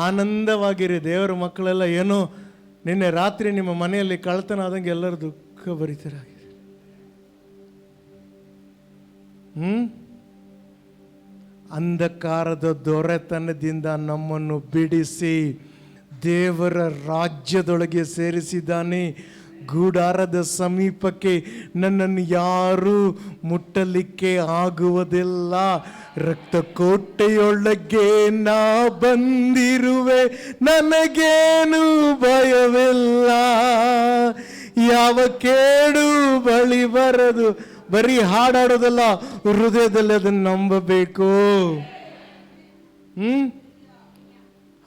ಆನಂದವಾಗಿರಿ ದೇವರ ಮಕ್ಕಳೆಲ್ಲ. ಏನೋ ನಿನ್ನೆ ರಾತ್ರಿ ನಿಮ್ಮ ಮನೆಯಲ್ಲಿ ಕಳ್ತನ ಆದಂಗೆ ಎಲ್ಲರೂ ದುಃಖ ಭರಿತರಾಗಿದೆ. ಅಂಧಕಾರದ ದೊರೆತನದಿಂದ ನಮ್ಮನ್ನು ಬಿಡಿಸಿ ದೇವರ ರಾಜ್ಯದೊಳಗೆ ಸೇರಿಸಿದ್ದಾನೆ. ಗೂಡಾರದ ಸಮೀಪಕ್ಕೆ ನನ್ನನ್ನು ಯಾರೂ ಮುಟ್ಟಲಿಕ್ಕೆ ಆಗುವುದಿಲ್ಲ. ರಕ್ತಕೋಟೆಯೊಳಗೆ ನಾ ಬಂದಿರುವೆ, ನನಗೇನು ಭಯವಿಲ್ಲ. ಯಾವ ಕೇಡು ಬಳಿ ಬರದು. ಬರೀ ಹಾಡಾಡೋದಲ್ಲ, ಹೃದಯದಲ್ಲಿ ಅದನ್ನು ನಂಬಬೇಕು.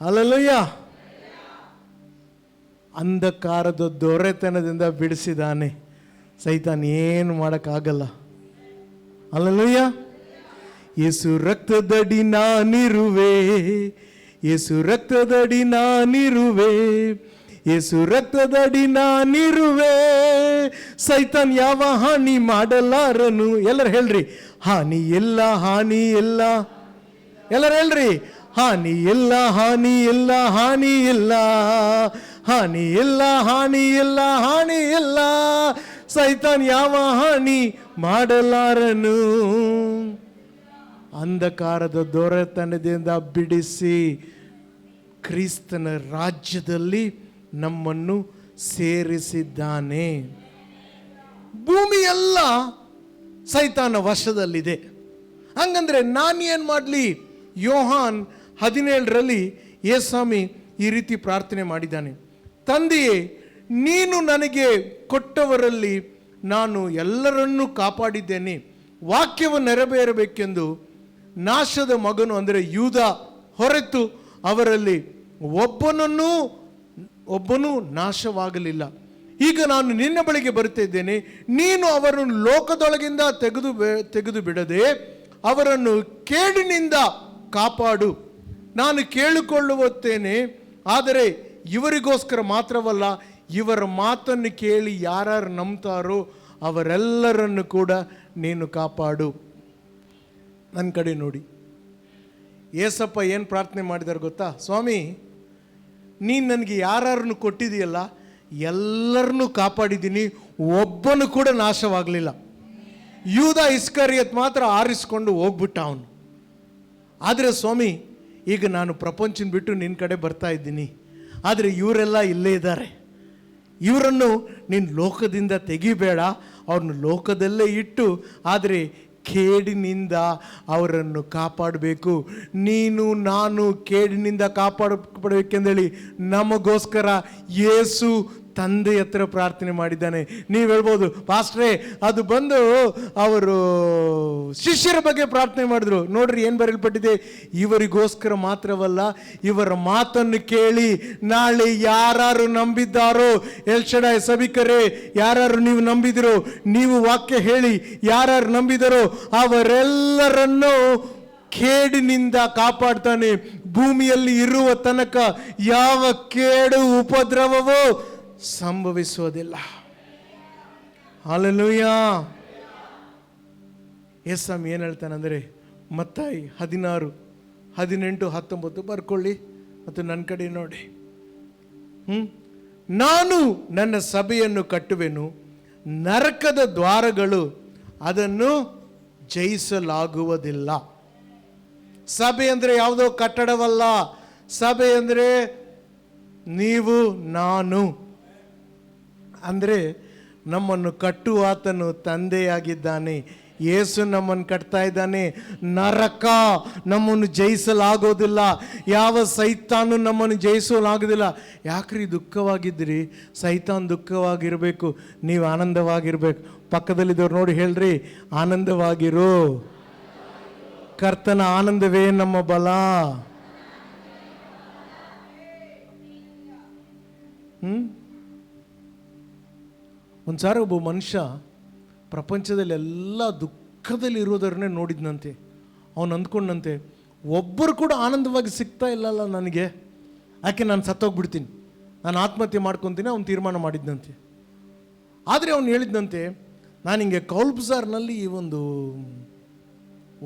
ಹಲ್ಲೆಲೂಯಾ. ಅಂಧಕಾರದ ದೊರೆತನದಿಂದ ಬಿಡಿಸಿದಾನೆ. ಸೈತಾನ್ ಏನು ಮಾಡೋಕ್ಕಾಗಲ್ಲ. ಹಲ್ಲೆಲೂಯಾ. ಯೇಸು ರಕ್ತದಡಿ ನಾನಿರುವೆ, ಯೇಸು ರಕ್ತದಡಿ ನಾನಿರುವೆ, ಯೇಸು ರಕ್ತದಡಿ ನಾನಿರುವೆ. ಸೈತಾನ್ ಯಾವ ಹಾನಿ ಮಾಡಲಾರನು. ಎಲ್ಲರೂ ಹೇಳ್ರಿ, ಹಾನಿ ಇಲ್ಲ, ಹಾನಿ ಇಲ್ಲ. ಎಲ್ಲರೂ ಹೇಳ್ರಿ, ಹಾನಿ ಇಲ್ಲ, ಹಾನಿ ಇಲ್ಲ, ಹಾನಿ ಇಲ್ಲ, ಹಾನಿ ಇಲ್ಲ, ಹಾನಿ ಇಲ್ಲ, ಹಾನಿ ಇಲ್ಲ. ಸೈತಾನ್ ಯಾವ ಹಾನಿ ಮಾಡಲಾರನು. ಅಂಧಕಾರದ ದೊರೆತನದಿಂದ ಬಿಡಿಸಿ ಕ್ರಿಸ್ತನ ರಾಜ್ಯದಲ್ಲಿ ನಮ್ಮನ್ನು ಸೇರಿಸಿದ್ದಾನೆ. ಭೂಮಿಯೆಲ್ಲ ಸೈತಾನ ವಶದಲ್ಲಿದೆ. ಹಂಗಂದ್ರೆ ನಾನು ಏನು ಮಾಡಲಿ? ಯೋಹಾನ್ 17 ಯೇಸ್ವಾಮಿ ಈ ರೀತಿ ಪ್ರಾರ್ಥನೆ ಮಾಡಿದ್ದಾನೆ. ತಂದೆಯೇ, ನೀನು ನನಗೆ ಕೊಟ್ಟವರಲ್ಲಿ ನಾನು ಎಲ್ಲರನ್ನೂ ಕಾಪಾಡಿದ್ದೇನೆ. ವಾಕ್ಯವು ನೆರವೇರಬೇಕೆಂದು ನಾಶದ ಮಗನು ಅಂದರೆ ಯೂದ ಹೊರತು ಅವರಲ್ಲಿ ಒಬ್ಬನೂ ನಾಶವಾಗಲಿಲ್ಲ. ಈಗ ನಾನು ನಿನ್ನ ಬಳಿಗೆ ಬರುತ್ತಿದ್ದೇನೆ. ನೀನು ಅವರನ್ನು ಲೋಕದೊಳಗಿಂದ ತೆಗೆದು ಬಿಡದೆ ಅವರನ್ನು ಕೇಡಿನಿಂದ ಕಾಪಾಡು. ನಾನು ಕೇಳಿಕೊಳ್ಳುತ್ತೇನೆ, ಆದರೆ ಇವರಿಗೋಸ್ಕರ ಮಾತ್ರವಲ್ಲ, ಇವರ ಮಾತನ್ನು ಕೇಳಿ ಯಾರು ನಂಬ್ತಾರೋ ಅವರೆಲ್ಲರನ್ನು ಕೂಡ ನೀನು ಕಾಪಾಡು. ನನ್ನ ಕಡೆ ನೋಡಿ, ಏಸಪ್ಪ ಏನು ಪ್ರಾರ್ಥನೆ ಮಾಡಿದಾರೆ ಗೊತ್ತಾ? ಸ್ವಾಮಿ, ನೀನು ನನಗೆ ಯಾರನ್ನು ಕೊಟ್ಟಿದೆಯಲ್ಲ ಎಲ್ಲರನ್ನೂ ಕಾಪಾಡಿದ್ದೀನಿ, ಒಬ್ಬನು ಕೂಡ ನಾಶವಾಗಲಿಲ್ಲ. ಯೂದ ಇಸ್ಕರಿಯತ್ ಮಾತ್ರ ಆರಿಸ್ಕೊಂಡು ಹೋಗ್ಬಿಟ್ಟ ಅವನು. ಆದರೆ ಸ್ವಾಮಿ, ಈಗ ನಾನು ಪ್ರಪಂಚನ ಬಿಟ್ಟು ನಿನ್ನ ಕಡೆ ಬರ್ತಾ ಇದ್ದೀನಿ, ಆದರೆ ಇವರೆಲ್ಲ ಇಲ್ಲೇ ಇದ್ದಾರೆ. ಇವರನ್ನು ನೀನು ಲೋಕದಿಂದ ತೆಗಿಬೇಡ, ಅವ್ರನ್ನ ಲೋಕದಲ್ಲೇ ಇಟ್ಟು, ಆದರೆ ಕೇಡಿನಿಂದ ಅವರನ್ನು ಕಾಪಾಡಬೇಕು. ನೀನು ನಾನು ಕೇಡಿನಿಂದ ಕಾಪಾಡಬೇಕೆಂದೇಳಿ ನಮಗೋಸ್ಕರ ಯೇಸು ತಂದೆ ಹತ್ರ ಪ್ರಾರ್ಥನೆ ಮಾಡಿದ್ದಾನೆ. ನೀವು ಹೇಳ್ಬೋದು, ಪಾಸ್ಟ್ರೇ ಅದು ಬಂದು ಅವರು ಶಿಷ್ಯರ ಬಗ್ಗೆ ಪ್ರಾರ್ಥನೆ ಮಾಡಿದ್ರು. ನೋಡ್ರಿ ಏನು ಬರೆಯಲ್ಪಟ್ಟಿದೆ, ಇವರಿಗೋಸ್ಕರ ಮಾತ್ರವಲ್ಲ, ಇವರ ಮಾತನ್ನು ಕೇಳಿ ನಾಳೆ ಯಾರು ನಂಬಿದ್ದಾರೋ, ಎಲ್ಶಡಾಯ್ ಸಭಿಕರೇ ಯಾರು ನೀವು ನಂಬಿದಿರೋ, ನೀವು ವಾಕ್ಯ ಹೇಳಿ ಯಾರು ನಂಬಿದರೋ ಅವರೆಲ್ಲರನ್ನೂ ಕೇಡಿನಿಂದ ಕಾಪಾಡ್ತಾನೆ. ಭೂಮಿಯಲ್ಲಿ ಇರುವ ತನಕ ಯಾವ ಕೇಡು ಉಪದ್ರವವೂ ಸಂಭವಿಸುವುದಿಲ್ಲ. ಹಲ್ಲೆಲೂಯಾ. ಯೇಸು ಏನು ಹೇಳ್ತಾನಂದರೆ, ಮತ್ತಾಯಿ 16, 18, 19 ಬರ್ಕೊಳ್ಳಿ ಮತ್ತು ನನ್ನ ಕಡೆ ನೋಡಿ. ನಾನು ನನ್ನ ಸಭೆಯನ್ನು ಕಟ್ಟುವೆನು, ನರಕದ ದ್ವಾರಗಳು ಅದನ್ನು ಜಯಿಸಲಾಗುವುದಿಲ್ಲ. ಸಭೆ ಅಂದರೆ ಯಾವುದೋ ಕಟ್ಟಡವಲ್ಲ. ಸಭೆ ಅಂದರೆ ನೀವು ನಾನು. ಅಂದರೆ ನಮ್ಮನ್ನು ಕಟ್ಟುವಾತನು ತಂದೆಯಾಗಿದ್ದಾನೆ. ಯೇಸು ನಮ್ಮನ್ನು ಕಟ್ತಾ ಇದ್ದಾನೆ. ನರಕ ನಮ್ಮನ್ನು ಜಯಿಸಲಾಗೋದಿಲ್ಲ. ಯಾವ ಸೈತಾನು ನಮ್ಮನ್ನು ಜಯಿಸಲಾಗೋದಿಲ್ಲ. ಯಾಕ್ರಿ ದುಃಖವಾಗಿದ್ರಿ? ಸೈತಾನ್ ದುಃಖವಾಗಿರಬೇಕು, ನೀವು ಆನಂದವಾಗಿರ್ಬೇಕು. ಪಕ್ಕದಲ್ಲಿದ್ದವ್ರು ನೋಡಿ ಹೇಳ್ರಿ, ಆನಂದವಾಗಿರು. ಕರ್ತನ ಆನಂದವೇ ನಮ್ಮ ಬಲ. ಒಂದ್ಸಾರಿ ಒಬ್ಬ ಮನುಷ್ಯ ಪ್ರಪಂಚದಲ್ಲಿ ಎಲ್ಲ ದುಃಖದಲ್ಲಿ ಇರೋದನ್ನೇ ನೋಡಿದ್ನಂತೆ. ಅವನು ಅಂದ್ಕೊಂಡಂತೆ, ಒಬ್ಬರು ಕೂಡ ಆನಂದವಾಗಿ ಸಿಗ್ತಾ ಇಲ್ಲಲ್ಲ ನನಗೆ, ಯಾಕೆ ನಾನು ಸತ್ತೋಗ್ಬಿಡ್ತೀನಿ, ನಾನು ಆತ್ಮಹತ್ಯೆ ಮಾಡ್ಕೊತೀನಿ ಅವನು ತೀರ್ಮಾನ ಮಾಡಿದ್ನಂತೆ. ಆದರೆ ಅವನು ಹೇಳಿದ್ನಂತೆ, ನಾನು ಹಿಂಗೆ ಕೌಲ್ ಬಜಾರ್ನಲ್ಲಿ ಈ ಒಂದು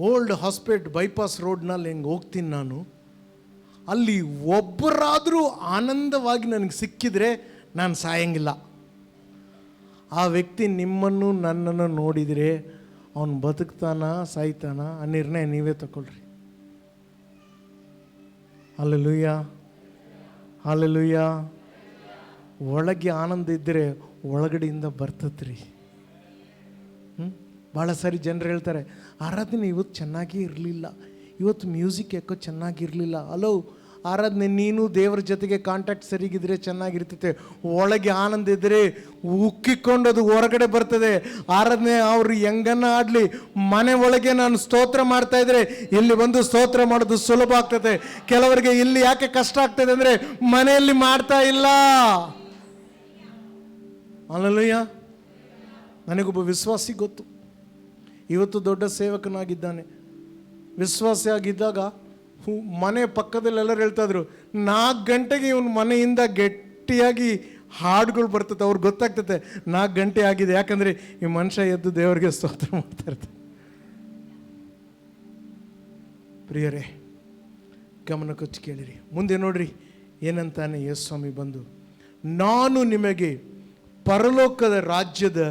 ಓಲ್ಡ್ ಹಾಸ್ಪೇಟ್ ಬೈಪಾಸ್ ರೋಡ್ನಲ್ಲಿ ಹಿಂಗೆ ಹೋಗ್ತೀನಿ, ನಾನು ಅಲ್ಲಿ ಒಬ್ಬರಾದರೂ ಆನಂದವಾಗಿ ನನಗೆ ಸಿಕ್ಕಿದರೆ ನಾನು ಸಾಯಂಗಿಲ್ಲ. ಆ ವ್ಯಕ್ತಿ ನಿಮ್ಮನ್ನು ನನ್ನನ್ನು ನೋಡಿದರೆ ಅವನು ಬದುಕ್ತಾನ ಸಾಯ್ತಾನ ಆ ನಿರ್ಣಯ ನೀವೇ ತಗೊಳ್ರಿ. Hallelujah, hallelujah. ಒಳಗೆ ಆನಂದ ಇದ್ದರೆ ಒಳಗಡೆಯಿಂದ ಬರ್ತತ್ರಿ. ಭಾಳ ಸಾರಿ ಜನರು ಹೇಳ್ತಾರೆ, ಆರಾಧನೆ ಇವತ್ತು ಚೆನ್ನಾಗೇ ಇರಲಿಲ್ಲ, ಇವತ್ತು ಮ್ಯೂಸಿಕ್ ಯಾಕೋ ಚೆನ್ನಾಗಿರಲಿಲ್ಲ. ಅಲೋ, ಆರಾಧನೆ ನೀನು ದೇವರ ಜೊತೆಗೆ ಕಾಂಟ್ಯಾಕ್ಟ್ ಸರಿಗಿದ್ರೆ ಚೆನ್ನಾಗಿರ್ತೈತೆ. ಒಳಗೆ ಆನಂದ ಇದ್ದರೆ ಉಕ್ಕಿಕೊಂಡು ಅದು ಹೊರಗಡೆ ಬರ್ತದೆ. ಆರಾಧನೆ ಅವರು ಹೆಂಗನ್ನ ಆಡಲಿ, ಮನೆ ಒಳಗೆ ನಾನು ಸ್ತೋತ್ರ ಮಾಡ್ತಾ ಇದ್ರೆ ಇಲ್ಲಿ ಬಂದು ಸ್ತೋತ್ರ ಮಾಡೋದು ಸುಲಭ ಆಗ್ತದೆ. ಕೆಲವರಿಗೆ ಇಲ್ಲಿ ಯಾಕೆ ಕಷ್ಟ ಆಗ್ತದೆ ಅಂದರೆ ಮನೆಯಲ್ಲಿ ಮಾಡ್ತಾ ಇಲ್ಲ. ಹಲ್ಲೆಲೂಯಾ. ನನಗೊಬ್ಬ ವಿಶ್ವಾಸಿ ಗೊತ್ತು, ಇವತ್ತು ದೊಡ್ಡ ಸೇವಕನಾಗಿದ್ದಾನೆ. ವಿಶ್ವಾಸಿ ಆಗಿದ್ದಾಗ ಮನೆ ಪಕ್ಕದಲ್ಲಿ ಎಲ್ಲರೂ ಹೇಳ್ತಾಯಿದ್ರು, 4 ಗಂಟೆಗೆ ಇವನು ಮನೆಯಿಂದ ಗಟ್ಟಿಯಾಗಿ ಹಾಡುಗಳು ಬರ್ತದೆ. ಅವ್ರಿಗೆ ಗೊತ್ತಾಗ್ತದೆ 4 ಗಂಟೆ ಆಗಿದೆ, ಯಾಕಂದರೆ ಈ ಮನುಷ್ಯ ಎದ್ದು ದೇವರಿಗೆ ಸ್ತೋತ್ರ ಮಾಡ್ತಾ ಇರ್ತಾರೆ. ಪ್ರಿಯರೇ, ಗಮನ ಕೊಚ್ಚಿ ಕೇಳಿರಿ. ಮುಂದೆ ನೋಡ್ರಿ ಏನಂತಾನೆ ಯೇಸು ಸ್ವಾಮಿ ಬಂದು, ನಾನು ನಿಮಗೆ ಪರಲೋಕದ ರಾಜ್ಯದ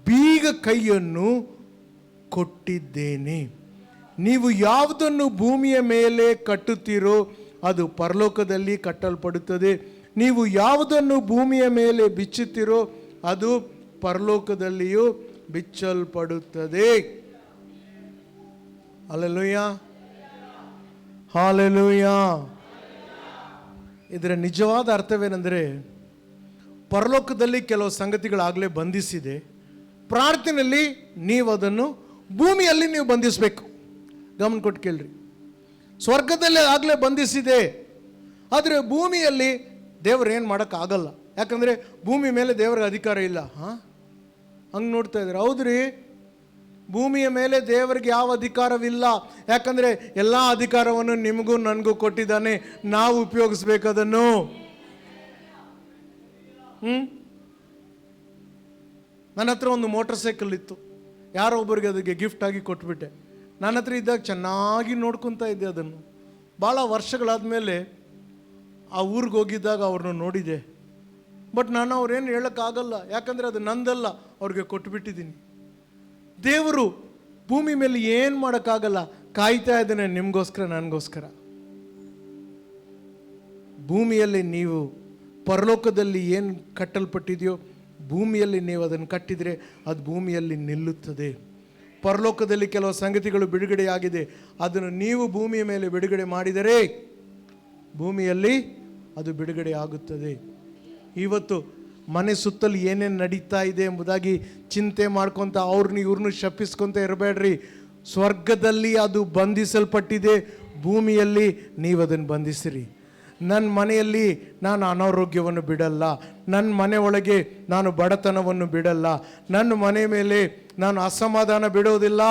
ಬೀಗ ಕೈಯನ್ನು ಕೊಟ್ಟಿದ್ದೇನೆ. ನೀವು ಯಾವುದನ್ನು ಭೂಮಿಯ ಮೇಲೆ ಕಟ್ಟುತ್ತೀರೋ ಅದು ಪರಲೋಕದಲ್ಲಿ ಕಟ್ಟಲ್ಪಡುತ್ತದೆ. ನೀವು ಯಾವುದನ್ನು ಭೂಮಿಯ ಮೇಲೆ ಬಿಚ್ಚುತ್ತೀರೋ ಅದು ಪರಲೋಕದಲ್ಲಿಯೂ ಬಿಚ್ಚಲ್ಪಡುತ್ತದೆ. Hallelujah, hallelujah. ಇದರ ನಿಜವಾದ ಅರ್ಥವೇನೆಂದರೆ, ಪರಲೋಕದಲ್ಲಿ ಕೆಲವು ಸಂಗತಿಗಳಾಗಲೇ ಬಂಧಿಸಿದೆ. ಪ್ರಾರ್ಥನೆಯಲ್ಲಿ ನೀವು ಅದನ್ನು ಭೂಮಿಯಲ್ಲಿ ನೀವು ಬಂಧಿಸಬೇಕು. ಗಮನ ಕೊಟ್ಟು ಕೇಳ್ರಿ. ಸ್ವರ್ಗದಲ್ಲಿ ಆಗಲೇ ಬಂಧಿಸಿದೆ, ಆದರೆ ಭೂಮಿಯಲ್ಲಿ ದೇವರು ಏನು ಮಾಡೋಕ್ಕಾಗಲ್ಲ. ಯಾಕಂದರೆ ಭೂಮಿ ಮೇಲೆ ದೇವರ ಅಧಿಕಾರ ಇಲ್ಲ. ಹಂಗೆ ನೋಡ್ತಾ ಇದ್ದಾರೆ. ಹೌದ್ರಿ, ಭೂಮಿಯ ಮೇಲೆ ದೇವರಿಗೆ ಯಾವ ಅಧಿಕಾರವಿಲ್ಲ. ಯಾಕಂದರೆ ಎಲ್ಲ ಅಧಿಕಾರವನ್ನು ನಿಮಗೂ ನನಗೂ ಕೊಟ್ಟಿದ್ದಾನೆ, ನಾವು ಉಪಯೋಗಿಸ್ಬೇಕು ಅದನ್ನು. ನನ್ನ ಹತ್ರ ಒಂದು ಮೋಟರ್ ಸೈಕಲ್ ಇತ್ತು, ಯಾರೋ ಒಬ್ಬರಿಗೆ ಅದಕ್ಕೆ ಗಿಫ್ಟ್ ಆಗಿ ಕೊಟ್ಬಿಟ್ಟೆ. ನನ್ನ ಹತ್ರ ಇದ್ದಾಗ ಚೆನ್ನಾಗಿ ನೋಡ್ಕೊತಾ ಇದ್ದೆ ಅದನ್ನು. ಭಾಳ ವರ್ಷಗಳಾದಮೇಲೆ ಆ ಊರಿಗೆ ಹೋಗಿದ್ದಾಗ ಅವ್ರನ್ನ ನೋಡಿದೆ. ಬಟ್ ನಾನು ಅವ್ರೇನು ಹೇಳೋಕ್ಕಾಗಲ್ಲ, ಯಾಕಂದರೆ ಅದು ನಂದಲ್ಲ, ಅವ್ರಿಗೆ ಕೊಟ್ಬಿಟ್ಟಿದ್ದೀನಿ. ದೇವರು ಭೂಮಿ ಮೇಲೆ ಏನು ಮಾಡೋಕ್ಕಾಗಲ್ಲ, ಕಾಯ್ತಾ ಇದ್ದಾನೆ ನಿಮಗೋಸ್ಕರ, ನನಗೋಸ್ಕರ. ಭೂಮಿಯಲ್ಲಿ ನೀವು ಪರಲೋಕದಲ್ಲಿ ಏನು ಕಟ್ಟಲ್ಪಟ್ಟಿದೆಯೋ ಭೂಮಿಯಲ್ಲಿ ನೀವು ಅದನ್ನು ಕಟ್ಟಿದರೆ ಅದು ಭೂಮಿಯಲ್ಲಿ ನಿಲ್ಲುತ್ತದೆ. ಪರಲೋಕದಲ್ಲಿ ಕೆಲವು ಸಂಗತಿಗಳು ಬಿಡುಗಡೆಯಾಗಿದೆ, ಅದನ್ನು ನೀವು ಭೂಮಿಯ ಮೇಲೆ ಬಿಡುಗಡೆ ಮಾಡಿದರೆ ಭೂಮಿಯಲ್ಲಿ ಅದು ಬಿಡುಗಡೆ ಆಗುತ್ತದೆ. ಇವತ್ತು ಮನೆ ಸುತ್ತಲೂ ಏನೇನು ನಡೀತಾ ಇದೆ ಎಂಬುದಾಗಿ ಚಿಂತೆ ಮಾಡ್ಕೊತ ಅವ್ರನ್ನ ಇವ್ರನ್ನೂ ಶಪಿಸ್ಕೊತ ಇರಬೇಡ್ರಿ. ಸ್ವರ್ಗದಲ್ಲಿ ಅದು ಬಂಧಿಸಲ್ಪಟ್ಟಿದೆ, ಭೂಮಿಯಲ್ಲಿ ನೀವು ಅದನ್ನು ಬಂಧಿಸಿರಿ. ನನ್ನ ಮನೆಯಲ್ಲಿ ನಾನು ಅನಾರೋಗ್ಯವನ್ನು ಬಿಡಲ್ಲ, ನನ್ನ ಮನೆ ಒಳಗೆ ನಾನು ಬಡತನವನ್ನು ಬಿಡಲ್ಲ, ನನ್ನ ಮನೆ ಮೇಲೆ ನಾನು ಅಸಮಾಧಾನ ಬಿಡೋದಿಲ್ಲ.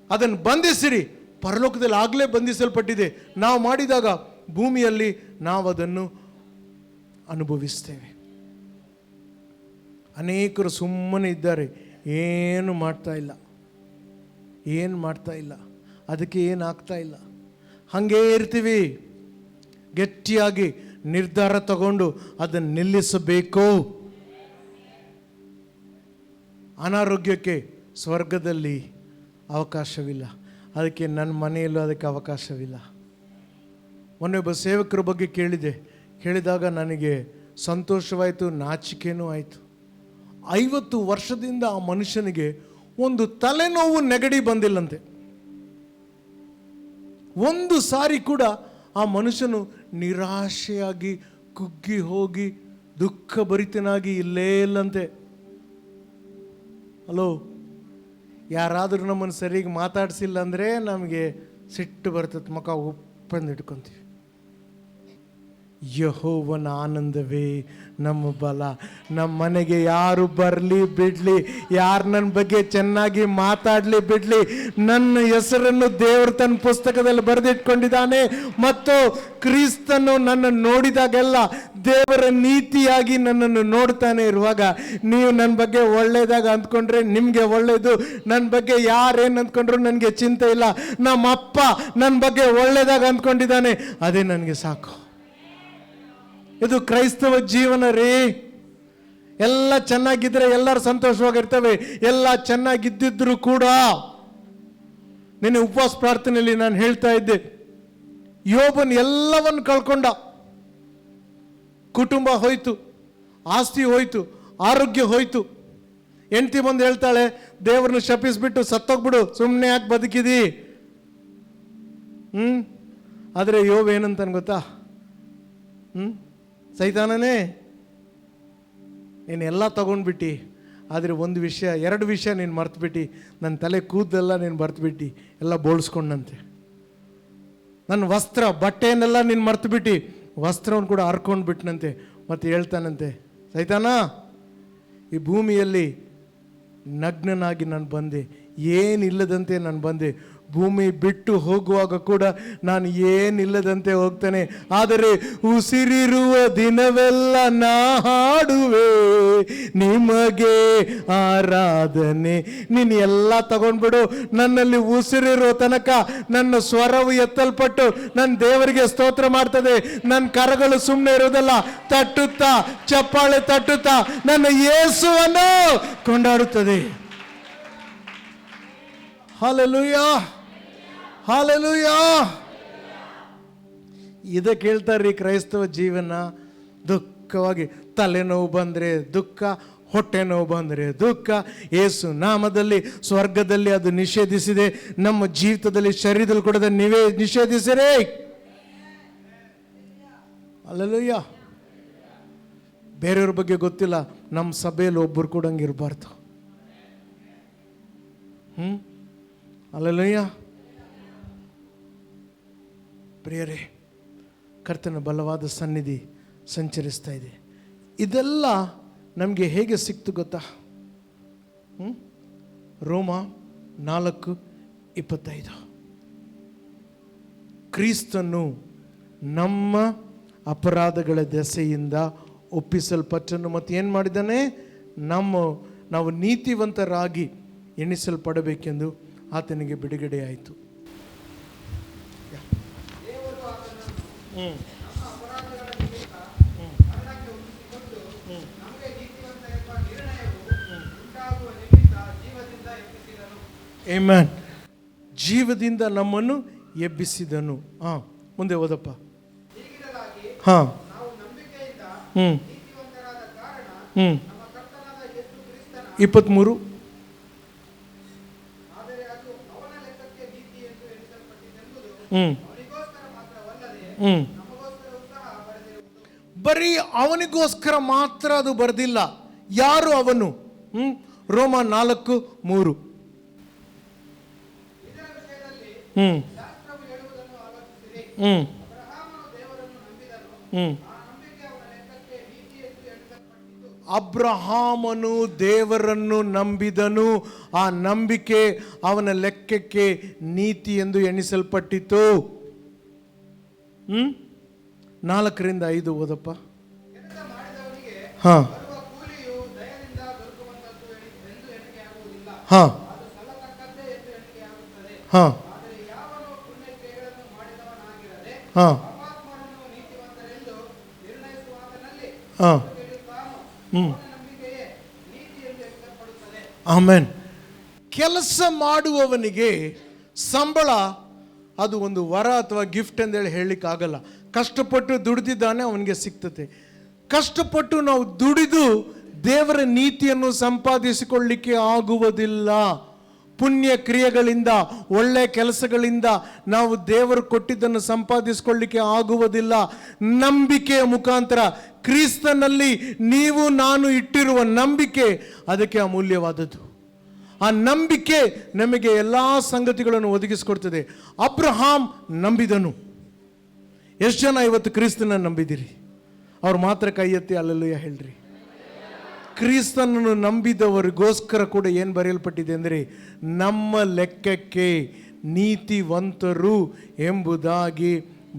ಅದನ್ನು ಬಂಧಿಸಿರಿ. ಪರಲೋಕದಲ್ಲಿ ಆಗಲೇ ಬಂಧಿಸಲ್ಪಟ್ಟಿದೆ. ನಾವು ಮಾಡಿದಾಗ ಭೂಮಿಯಲ್ಲಿ ನಾವು ಅದನ್ನು ಅನುಭವಿಸ್ತೇವೆ. ಅನೇಕರು ಸುಮ್ಮನೆ ಇದ್ದಾರೆ, ಏನು ಮಾಡ್ತಾ ಇಲ್ಲ, ಅದಕ್ಕೆ ಏನಾಗ್ತಾ ಇಲ್ಲ. ಹಾಗೇ ಇರ್ತೀವಿ. ಗಟ್ಟಿಯಾಗಿ ನಿರ್ಧಾರ ತಗೊಂಡು ಅದನ್ನು ನಿಲ್ಲಿಸಬೇಕು. ಅನಾರೋಗ್ಯಕ್ಕೆ ಸ್ವರ್ಗದಲ್ಲಿ ಅವಕಾಶವಿಲ್ಲ, ಅದಕ್ಕೆ ನನ್ನ ಮನೆಯಲ್ಲೂ ಅದಕ್ಕೆ ಅವಕಾಶವಿಲ್ಲ. ಮೊನ್ನೆ ಒಬ್ಬ ಸೇವಕರ ಬಗ್ಗೆ ಕೇಳಿದಾಗ ನನಗೆ ಸಂತೋಷವಾಯಿತು, ನಾಚಿಕೆನೂ ಆಯಿತು. 50 ವರ್ಷದಿಂದ ಆ ಮನುಷ್ಯನಿಗೆ ಒಂದು ತಲೆನೋವು ನೆಗಡಿ ಬಂದಿಲ್ಲಂತೆ. ಒಂದು ಸಾರಿ ಕೂಡ ಆ ಮನುಷ್ಯನು ನಿರಾಶೆಯಾಗಿ ಕುಗ್ಗಿ ಹೋಗಿ ದುಃಖಭರಿತನಾಗಿ ಇಲ್ಲೇ ಇಲ್ಲಂತೆ. ಹಲೋ, ಯಾರಾದರೂ ನಮ್ಮನ್ನು ಸರಿಯಾಗಿ ಮಾತಾಡಿಸಿಲ್ಲ ಅಂದರೆ ನಮಗೆ ಸಿಟ್ಟು ಬರ್ತದೆ, ಮುಖ ಉಪ್ಪಂದು ಇಟ್ಕೊತೀವಿ. ಯೆಹೋವನ ಆನಂದವೇ ನಮ್ಮ ಬಲ. ನಮ್ಮ ಮನೆಗೆ ಯಾರು ಬರಲಿ ಬಿಡಲಿ, ಯಾರು ನನ್ನ ಬಗ್ಗೆ ಚೆನ್ನಾಗಿ ಮಾತಾಡಲಿ ಬಿಡಲಿ, ನನ್ನ ಹೆಸರನ್ನು ದೇವರು ತನ್ನ ಪುಸ್ತಕದಲ್ಲಿ ಬರೆದಿಟ್ಕೊಂಡಿದ್ದಾನೆ. ಮತ್ತು ಕ್ರಿಸ್ತನು ನನ್ನನ್ನು ನೋಡಿದಾಗೆಲ್ಲ ದೇವರ ನೀತಿಯಾಗಿ ನನ್ನನ್ನು ನೋಡ್ತಾನೆ ಇರುವಾಗ ನೀವು ನನ್ನ ಬಗ್ಗೆ ಒಳ್ಳೇದಾಗ ಅಂದ್ಕೊಂಡ್ರೆ ನಿಮಗೆ ಒಳ್ಳೇದು. ನನ್ನ ಬಗ್ಗೆ ಯಾರೇನು ಅಂದ್ಕೊಂಡ್ರು ನನಗೆ ಚಿಂತೆ ಇಲ್ಲ. ನಮ್ಮ ಅಪ್ಪ ನನ್ನ ಬಗ್ಗೆ ಒಳ್ಳೇದಾಗ ಅಂದ್ಕೊಂಡಿದ್ದಾನೆ, ಅದೇ ನನಗೆ ಸಾಕು. ಇದು ಕ್ರೈಸ್ತವ ಜೀವನ ರೀ. ಎಲ್ಲ ಚೆನ್ನಾಗಿದ್ರೆ ಎಲ್ಲರೂ ಸಂತೋಷವಾಗಿರ್ತವೆ. ಎಲ್ಲ ಚೆನ್ನಾಗಿದ್ದಿದ್ರು ಕೂಡ ನಿನ್ನೆ ಉಪವಾಸ ಪ್ರಾರ್ಥನೆಯಲ್ಲಿ ನಾನು ಹೇಳ್ತಾ ಇದ್ದೆ, ಯೋಬನ್ ಎಲ್ಲವನ್ನು ಕಳ್ಕೊಂಡ. ಕುಟುಂಬ ಹೋಯ್ತು, ಆಸ್ತಿ ಹೋಯ್ತು, ಆರೋಗ್ಯ ಹೋಯ್ತು. ಹೆಂಡತಿ ಬಂದು ಹೇಳ್ತಾಳೆ, ದೇವರನ್ನು ಶಪಿಸ್ಬಿಟ್ಟು ಸತ್ತೋಗ್ಬಿಡು, ಸುಮ್ಮನೆ ಯಾಕೆ ಬದುಕಿದಿ. ಆದರೆ ಯೋಬ್ ಏನಂತಾನೆ ಗೊತ್ತಾ? ಸೈತಾನನೇ, ನೀನು ಎಲ್ಲ ತಗೊಂಡ್ಬಿಟ್ಟು, ಆದರೆ ಒಂದು ವಿಷಯ, 2 ವಿಷಯ ನೀನು ಮರ್ತುಬಿಟ್ಟು, ನನ್ನ ತಲೆ ಕೂದಲೆಲ್ಲ ನೀನು ಮರ್ತುಬಿಟ್ಟು ಎಲ್ಲ ಬೋಳ್ಸ್ಕೊಂಡಂತೆ. ನನ್ನ ವಸ್ತ್ರ ಬಟ್ಟೆಯನ್ನೆಲ್ಲ ನೀನು ಮರ್ತುಬಿಟ್ಟು ವಸ್ತ್ರವನ್ನು ಕೂಡ ಹರ್ಕೊಂಡು ಬಿಟ್ಟನಂತೆ. ಮತ್ತು ಹೇಳ್ತಾನಂತೆ, ಸೈತಾನ, ಈ ಭೂಮಿಯಲ್ಲಿ ನಗ್ನನಾಗಿ ನಾನು ಬಂದೆ, ಏನಿಲ್ಲದಂತೆ ನಾನು ಬಂದೆ. ಭೂಮಿ ಬಿಟ್ಟು ಹೋಗುವಾಗ ಕೂಡ ನಾನು ಏನಿಲ್ಲದಂತೆ ಹೋಗ್ತಾನೆ. ಆದರೆ ಉಸಿರಿರುವ ದಿನವೆಲ್ಲ ನಾ ಹಾಡುವೆ ನಿಮಗೆ ಆರಾಧನೆ. ನೀನು ಎಲ್ಲ ತಗೊಂಡ್ಬಿಡು, ನನ್ನಲ್ಲಿ ಉಸಿರಿರೋ ತನಕ ನನ್ನ ಸ್ವರವು ಎತ್ತಲ್ಪಟ್ಟು ನನ್ನ ದೇವರಿಗೆ ಸ್ತೋತ್ರ ಮಾಡ್ತದೆ. ನನ್ನ ಕರಗಳು ಸುಮ್ಮನೆ ಇರೋದಲ್ಲ, ತಟ್ಟುತ್ತಾ, ಚಪ್ಪಾಳೆ ತಟ್ಟುತ್ತಾ ನನ್ನ ಯೇಸುವನ್ನು ಕೊಂಡಾಡುತ್ತದೆ. Hallelujah, hallelujah. ಇದಕ್ಕೆ ಹೇಳ್ತಾರ್ರಿ ಕ್ರೈಸ್ತವ ಜೀವನ. ದುಃಖವಾಗಿ ತಲೆನೋವು ಬಂದರೆ ದುಃಖ, ಹೊಟ್ಟೆ ನೋವು ಬಂದರೆ ದುಃಖ. ಯೇಸು ನಾಮದಲ್ಲಿ ಸ್ವರ್ಗದಲ್ಲಿ ಅದು ನಿಷೇಧಿಸಿದೆ, ನಮ್ಮ ಜೀವಿತದಲ್ಲಿ ಶರೀರದಲ್ಲಿ ಕೂಡ ನೀವೇ ನಿಷೇಧಿಸಿರೇ. ಹಲ್ಲೆಲೂಯಾ. ಬೇರೆಯವ್ರ ಬಗ್ಗೆ ಗೊತ್ತಿಲ್ಲ, ನಮ್ಮ ಸಭೆಯಲ್ಲಿ ಒಬ್ಬರು ಕೂಡ ಹಂಗಿರಬಾರ್ದು. ಹಲ್ಲೆಲೂಯಾ. ಪ್ರಿಯರೇ, ಕರ್ತನ ಬಲವಾದ ಸನ್ನಿಧಿ ಸಂಚರಿಸ್ತಾ ಇದೆ. ಇದೆಲ್ಲ ನಮಗೆ ಹೇಗೆ ಸಿಕ್ತು ಗೊತ್ತಾ? ರೋಮ 4:25 ಕ್ರಿಸ್ತನು ನಮ್ಮ ಅಪರಾಧಗಳ ದೆಸೆಯಿಂದ ಒಪ್ಪಿಸಲ್ಪಟ್ಟನು ಮತ್ತು ಏನು ಮಾಡಿದ್ದಾನೆ? ನಾವು ನೀತಿವಂತರಾಗಿ ಎಣಿಸಲ್ಪಡಬೇಕೆಂದು ಆತನಿಗೆ ಬಿಡುಗಡೆ ಆಯಿತು. ಆಮೆನ್. ಜೀವದಿಂದ ನಮ್ಮನ್ನು ಎಬ್ಬಿಸಿದನು. ಮುಂದೆ ಓದಪ್ಪ. 23 ಬರೀ ಅವನಿಗೋಸ್ಕರ ಮಾತ್ರ ಅದು ಬರೆದಿಲ್ಲ. ಯಾರು ಅವನು? ರೋಮ 4:3. ಅಬ್ರಹಾಮನು ದೇವರನ್ನು ನಂಬಿದನು, ಆ ನಂಬಿಕೆ ಅವನ ಲೆಕ್ಕಕ್ಕೆ ನೀತಿ ಎಂದು ಎಣಿಸಲ್ಪಟ್ಟಿತು. 4-5 ಓದಪ್ಪ. ಹಾ ಹಾ ಹಾ ಹಾ ಹಾ. ಆಮೆನ್. ಕೆಲಸ ಮಾಡುವವನಿಗೆ ಸಂಬಳ ಅದು ಒಂದು ವರ ಅಥವಾ ಗಿಫ್ಟ್ ಅಂತೇಳಿ ಹೇಳಲಿಕ್ಕಾಗಲ್ಲ. ಕಷ್ಟಪಟ್ಟು ದುಡಿದಿದ್ದಾನೆ, ಅವನಿಗೆ ಸಿಗ್ತದೆ. ಕಷ್ಟಪಟ್ಟು ನಾವು ದುಡಿದು ದೇವರ ನೀತಿಯನ್ನು ಸಂಪಾದಿಸಿಕೊಳ್ಳಲಿಕ್ಕೆ ಆಗುವುದಿಲ್ಲ. ಪುಣ್ಯ ಕ್ರಿಯೆಗಳಿಂದ, ಒಳ್ಳೆ ಕೆಲಸಗಳಿಂದ ನಾವು ದೇವರು ಕೊಟ್ಟಿದ್ದನ್ನು ಸಂಪಾದಿಸಿಕೊಳ್ಳಲಿಕ್ಕೆ ಆಗುವುದಿಲ್ಲ. ನಂಬಿಕೆಯ ಮುಖಾಂತರ, ಕ್ರಿಸ್ತನಲ್ಲಿ ನೀವು ನಾನು ಇಟ್ಟಿರುವ ನಂಬಿಕೆ ಅದಕ್ಕೆ ಅಮೂಲ್ಯವಾದದ್ದು. ಆ ನಂಬಿಕೆ ನಮಗೆ ಎಲ್ಲ ಸಂಗತಿಗಳನ್ನು ಒದಗಿಸಿಕೊಡ್ತದೆ. ಅಬ್ರಹಾಂ ನಂಬಿದನು. ಎಷ್ಟು ಜನ ಇವತ್ತು ಕ್ರಿಸ್ತನ ನಂಬಿದಿರಿ? ಅವ್ರು ಮಾತ್ರ ಕೈ ಎತ್ತಿ ಅಲ್ಲೆಲ್ಲೂಯ ಹೇಳ್ರಿ. ಕ್ರಿಸ್ತನನ್ನು ನಂಬಿದವರಿಗೋಸ್ಕರ ಕೂಡ ಏನು ಬರೆಯಲ್ಪಟ್ಟಿದೆ ಅಂದರೆ, ನಮ್ಮ ಲೆಕ್ಕಕ್ಕೆ ನೀತಿವಂತರು ಎಂಬುದಾಗಿ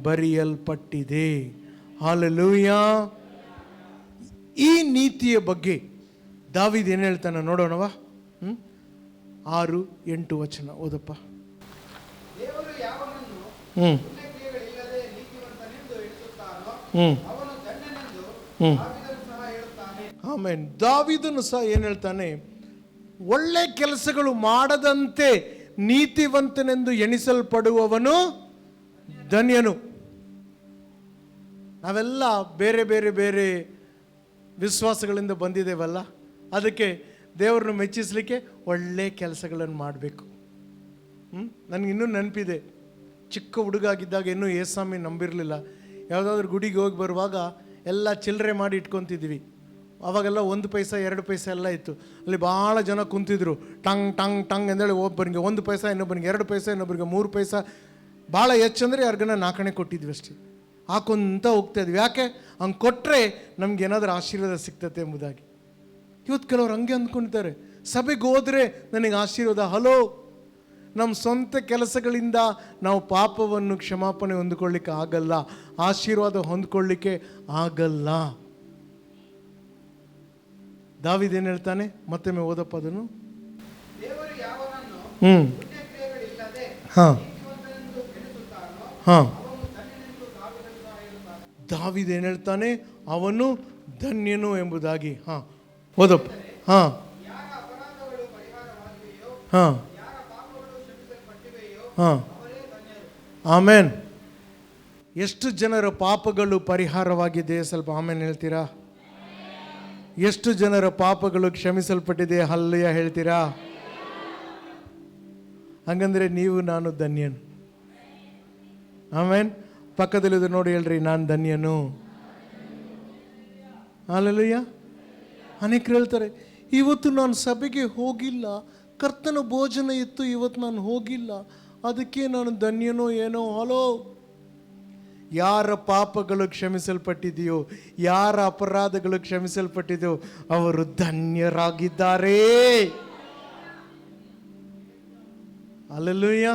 ಬರೆಯಲ್ಪಟ್ಟಿದೆ. ಹಲ್ಲೆಲೂಯ. ಈ ನೀತಿಯ ಬಗ್ಗೆ ದಾವೀದ ಏನು ಹೇಳ್ತಾನೆ ನೋಡೋಣವಾ? 6-8 ವಚನ ಓದಪ್ಪ. ಆಮೇನ್. ದಾವೀದನು ಸಹ ಏನು ಹೇಳ್ತಾನೆ? ಒಳ್ಳೆ ಕೆಲಸಗಳು ಮಾಡದಂತೆ ನೀತಿವಂತನೆಂದು ಎಣಿಸಲ್ಪಡುವವನು ಧನ್ಯನು. ನಾವೆಲ್ಲ ಬೇರೆ ಬೇರೆ ಬೇರೆ ವಿಶ್ವಾಸಗಳಿಂದ ಬಂದಿದ್ದೇವಲ್ಲ, ಅದಕ್ಕೆ ದೇವ್ರನ್ನ ಮೆಚ್ಚಿಸಲಿಕ್ಕೆ ಒಳ್ಳೆ ಕೆಲಸಗಳನ್ನು ಮಾಡಬೇಕು. ನನಗಿನ್ನೂ ನೆನಪಿದೆ, ಚಿಕ್ಕ ಹುಡುಗಾಗಿದ್ದಾಗ ಇನ್ನೂ ಏಸಾಮಿ ನಂಬಿರಲಿಲ್ಲ. ಯಾವುದಾದ್ರೂ ಗುಡಿಗೆ ಹೋಗಿ ಬರುವಾಗ ಎಲ್ಲ ಚಿಲ್ಲರೆ ಮಾಡಿ ಇಟ್ಕೊತಿದ್ವಿ. ಅವಾಗೆಲ್ಲ 1 ಪೈಸೆ 2 ಪೈಸೆ ಎಲ್ಲ ಇತ್ತು. ಅಲ್ಲಿ ಭಾಳ ಜನ ಕುಂತಿದ್ರು. ಟಂಗ್ ಟಂಗ್ ಟಂಗ್ ಅಂದೇಳಿ ಒಬ್ಬರಿಗೆ 1 ಪೈಸೆ, ಇನ್ನೊಬ್ಬರಿಗೆ 2 ಪೈಸೆ, ಇನ್ನೊಬ್ಬರಿಗೆ 3 ಪೈಸೆ, ಭಾಳ ಹೆಚ್ಚಂದರೆ ಯಾರಿಗನ್ನ 4 ಕೊಟ್ಟಿದ್ವಿ ಅಷ್ಟೇ. ಹಾಕೊಂತ ಹೋಗ್ತಾ ಇದ್ವಿ. ಯಾಕೆ? ಹಂಗೆ ಕೊಟ್ಟರೆ ನಮ್ಗೆ ಏನಾದರೂ ಆಶೀರ್ವಾದ ಸಿಗ್ತತೆ ಎಂಬುದಾಗಿ. ಇವತ್ತು ಕೆಲವ್ರು ಹಂಗೆ ಅಂದ್ಕೊಂಡಿದ್ದಾರೆ, ಸಭೆಗೆ ಹೋದರೆ ನನಗೆ ಆಶೀರ್ವಾದ. ಹಲೋ, ನಮ್ಮ ಸ್ವಂತ ಕೆಲಸಗಳಿಂದ ನಾವು ಪಾಪವನ್ನು ಕ್ಷಮಾಪಣೆ ಹೊಂದಿಕೊಳ್ಳಿಕ್ಕೆ ಆಗಲ್ಲ, ಆಶೀರ್ವಾದ ಹೊಂದ್ಕೊಳ್ಳಿಕ್ಕೆ ಆಗಲ್ಲ. ದಾವೀದ ಏನು ಹೇಳ್ತಾನೆ? ಮತ್ತೊಮ್ಮೆ ಓದಪ್ಪ ಅದನ್ನು. ಹಾಂ ಹಾಂ. ದಾವೀದ ಏನು ಹೇಳ್ತಾನೆ? ಅವನು ಧನ್ಯನು ಎಂಬುದಾಗಿ. ಹಾಂ ಓದಪ್ಪ. ಹಾಂ ಹಾಂ ಹಾಂ. ಆಮೇನ್. ಎಷ್ಟು ಜನರ ಪಾಪಗಳು ಪರಿಹಾರವಾಗಿದೆ? ಸ್ವಲ್ಪ ಆಮೇನ್ ಹೇಳ್ತೀರಾ? ಎಷ್ಟು ಜನರ ಪಾಪಗಳು ಕ್ಷಮಿಸಲ್ಪಟ್ಟಿದೆ? ಹಲ್ಲೆಲೂಯಾ ಹೇಳ್ತೀರಾ? ಹಂಗಂದ್ರೆ ನೀವು ನಾನು ಧನ್ಯನು. ಆಮೇನ್. ಪಕ್ಕದಲ್ಲಿದ್ದು ನೋಡಿ ಹೇಳ್ರಿ, ನಾನು ಧನ್ಯನು. ಹಲ್ಲೆಲೂಯಾ. ಅನೇಕರು ಹೇಳ್ತಾರೆ, ಇವತ್ತು ನಾನು ಸಭೆಗೆ ಹೋಗಿಲ್ಲ, ಕರ್ತನ ಭೋಜನ ಇತ್ತು, ಇವತ್ತು ನಾನು ಹೋಗಿಲ್ಲ, ಅದಕ್ಕೆ ನಾನು ಧನ್ಯನೋ ಏನೋ. ಹಲೋ, ಯಾರ ಪಾಪಗಳು ಕ್ಷಮಿಸಲ್ಪಟ್ಟಿದೆಯೋ, ಯಾರ ಅಪರಾಧಗಳು ಕ್ಷಮಿಸಲ್ಪಟ್ಟಿದೆಯೋ ಅವರು ಧನ್ಯರಾಗಿದ್ದಾರೆ. ಹಲ್ಲೆಲೂಯಾ.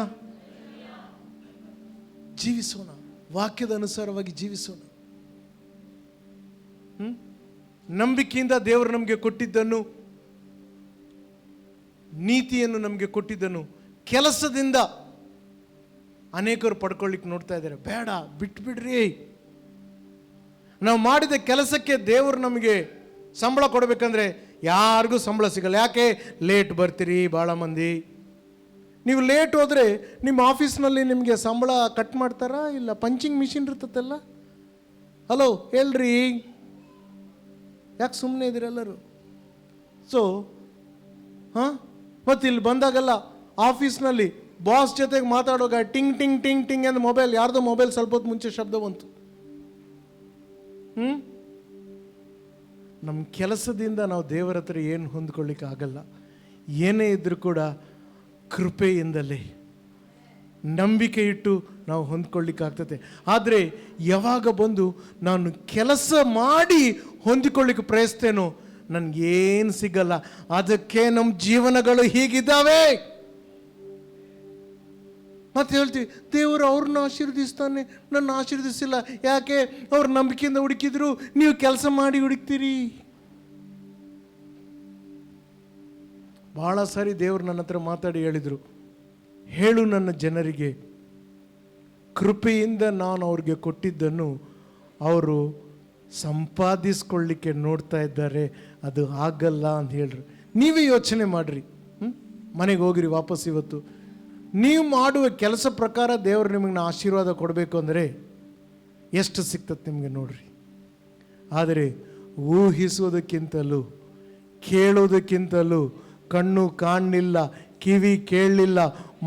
ಜೀವಿಸೋಣ, ವಾಕ್ಯದ ಅನುಸಾರವಾಗಿ ಜೀವಿಸೋಣ. ನಂಬಿಕೆಯಿಂದ ದೇವರು ನಮಗೆ ಕೊಟ್ಟಿದ್ದನ್ನು, ನೀತಿಯನ್ನು ನಮಗೆ ಕೊಟ್ಟಿದ್ದನ್ನು ಕೆಲಸದಿಂದ ಅನೇಕರು ಪಡ್ಕೊಳ್ಳಿಕ್ಕೆ ನೋಡ್ತಾ ಇದ್ದಾರೆ. ಬೇಡ, ಬಿಟ್ಬಿಡ್ರಿ. ನಾವು ಮಾಡಿದ ಕೆಲಸಕ್ಕೆ ದೇವರು ನಮಗೆ ಸಂಬಳ ಕೊಡಬೇಕಂದ್ರೆ ಯಾರಿಗೂ ಸಂಬಳ ಸಿಗಲ್ಲ. ಯಾಕೆ? ಲೇಟ್ ಬರ್ತೀರಿ ಭಾಳ ಮಂದಿ. ನೀವು ಲೇಟ್ ಹೋದರೆ ನಿಮ್ಮ ಆಫೀಸ್ನಲ್ಲಿ ನಿಮಗೆ ಸಂಬಳ ಕಟ್ ಮಾಡ್ತಾರಾ? ಇಲ್ಲ ಪಂಚಿಂಗ್ ಮಿಷಿನ್ ಇರ್ತದಲ್ಲ. ಹಲೋ ಹೇಳ್ರಿ, ಯಾಕೆ ಸುಮ್ಮನೆ ಇದ್ದೀರೆಲ್ಲರೂ? ಸೊ ಹಾಂ, ಮತ್ತು ಇಲ್ಲಿ ಬಂದಾಗೆಲ್ಲ ಆಫೀಸ್ನಲ್ಲಿ ಬಾಸ್ ಜೊತೆಗೆ ಮಾತಾಡುವಾಗ ಟಿಂಗ್ ಟಿಂಗ್ ಟಿಂಗ್ ಟಿಂಗ್ ಅಂತ ಮೊಬೈಲ್, ಯಾರ್ದೋ ಮೊಬೈಲ್ ಸ್ವಲ್ಪ ಹೊತ್ತು ಮುಂಚೆ ಶಬ್ದ ಬಂತು. ನಮ್ಮ ಕೆಲಸದಿಂದ ನಾವು ದೇವರ ಹತ್ರ ಏನು ಹೊಂದ್ಕೊಳ್ಳಿಕ್ಕೆ ಆಗಲ್ಲ. ಏನೇ ಇದ್ದರೂ ಕೂಡ ಕೃಪೆಯಿಂದಲೇ ನಂಬಿಕೆ ಇಟ್ಟು ನಾವು ಹೊಂದ್ಕೊಳ್ಳಿಕ್ಕಾಗ್ತದೆ. ಆದರೆ ಯಾವಾಗ ಬಂದು ನಾನು ಕೆಲಸ ಮಾಡಿ ಹೊಂದಿಕೊಳ್ಳಿಕ್ಕೆ ಪ್ರಯತ್ನೇನೋ ನನಗೇನು ಸಿಗಲ್ಲ. ಅದಕ್ಕೆ ನಮ್ಮ ಜೀವನಗಳು ಹೀಗಿದ್ದಾವೆ. ಮತ್ತೆ ಹೇಳ್ತೀವಿ, ದೇವರು ಅವ್ರನ್ನ ಆಶೀರ್ವದಿಸ್ತಾನೆ, ನನ್ನ ಆಶೀರ್ವದಿಸಿಲ್ಲ. ಯಾಕೆ? ಅವ್ರ ನಂಬಿಕೆಯಿಂದ ಹುಡುಕಿದ್ರು, ನೀವು ಕೆಲಸ ಮಾಡಿ ಹುಡುಕ್ತೀರಿ. ಭಾಳ ಸಾರಿ ದೇವರು ನನ್ನ ಹತ್ರ ಮಾತಾಡಿ ಹೇಳಿದರು, ಹೇಳು ನನ್ನ ಜನರಿಗೆ ಕೃಪೆಯಿಂದ ನಾನು ಅವ್ರಿಗೆ ಕೊಟ್ಟಿದ್ದನ್ನು ಅವರು ಸಂಪಾದಿಸ್ಕೊಳ್ಳಿಕ್ಕೆ ನೋಡ್ತಾ ಇದ್ದಾರೆ, ಅದು ಆಗಲ್ಲ ಅಂತ ಹೇಳ್ರಿ. ನೀವೇ ಯೋಚನೆ ಮಾಡಿರಿ. ಮನೆಗೆ ಹೋಗಿರಿ ವಾಪಸ್. ಇವತ್ತು ನೀವು ಮಾಡುವ ಕೆಲಸ ಪ್ರಕಾರ ದೇವರು ನಿಮಗೆ ಆಶೀರ್ವಾದ ಕೊಡಬೇಕು ಅಂದರೆ ಎಷ್ಟು ಸಿಗ್ತದೆ ನಿಮಗೆ ನೋಡ್ರಿ. ಆದರೆ ಊಹಿಸೋದಕ್ಕಿಂತಲೂ ಕೇಳೋದಕ್ಕಿಂತಲೂ ಕಣ್ಣು ಕಾಣಲಿಲ್ಲ, ಕಿವಿ ಕೇಳಲಿಲ್ಲ,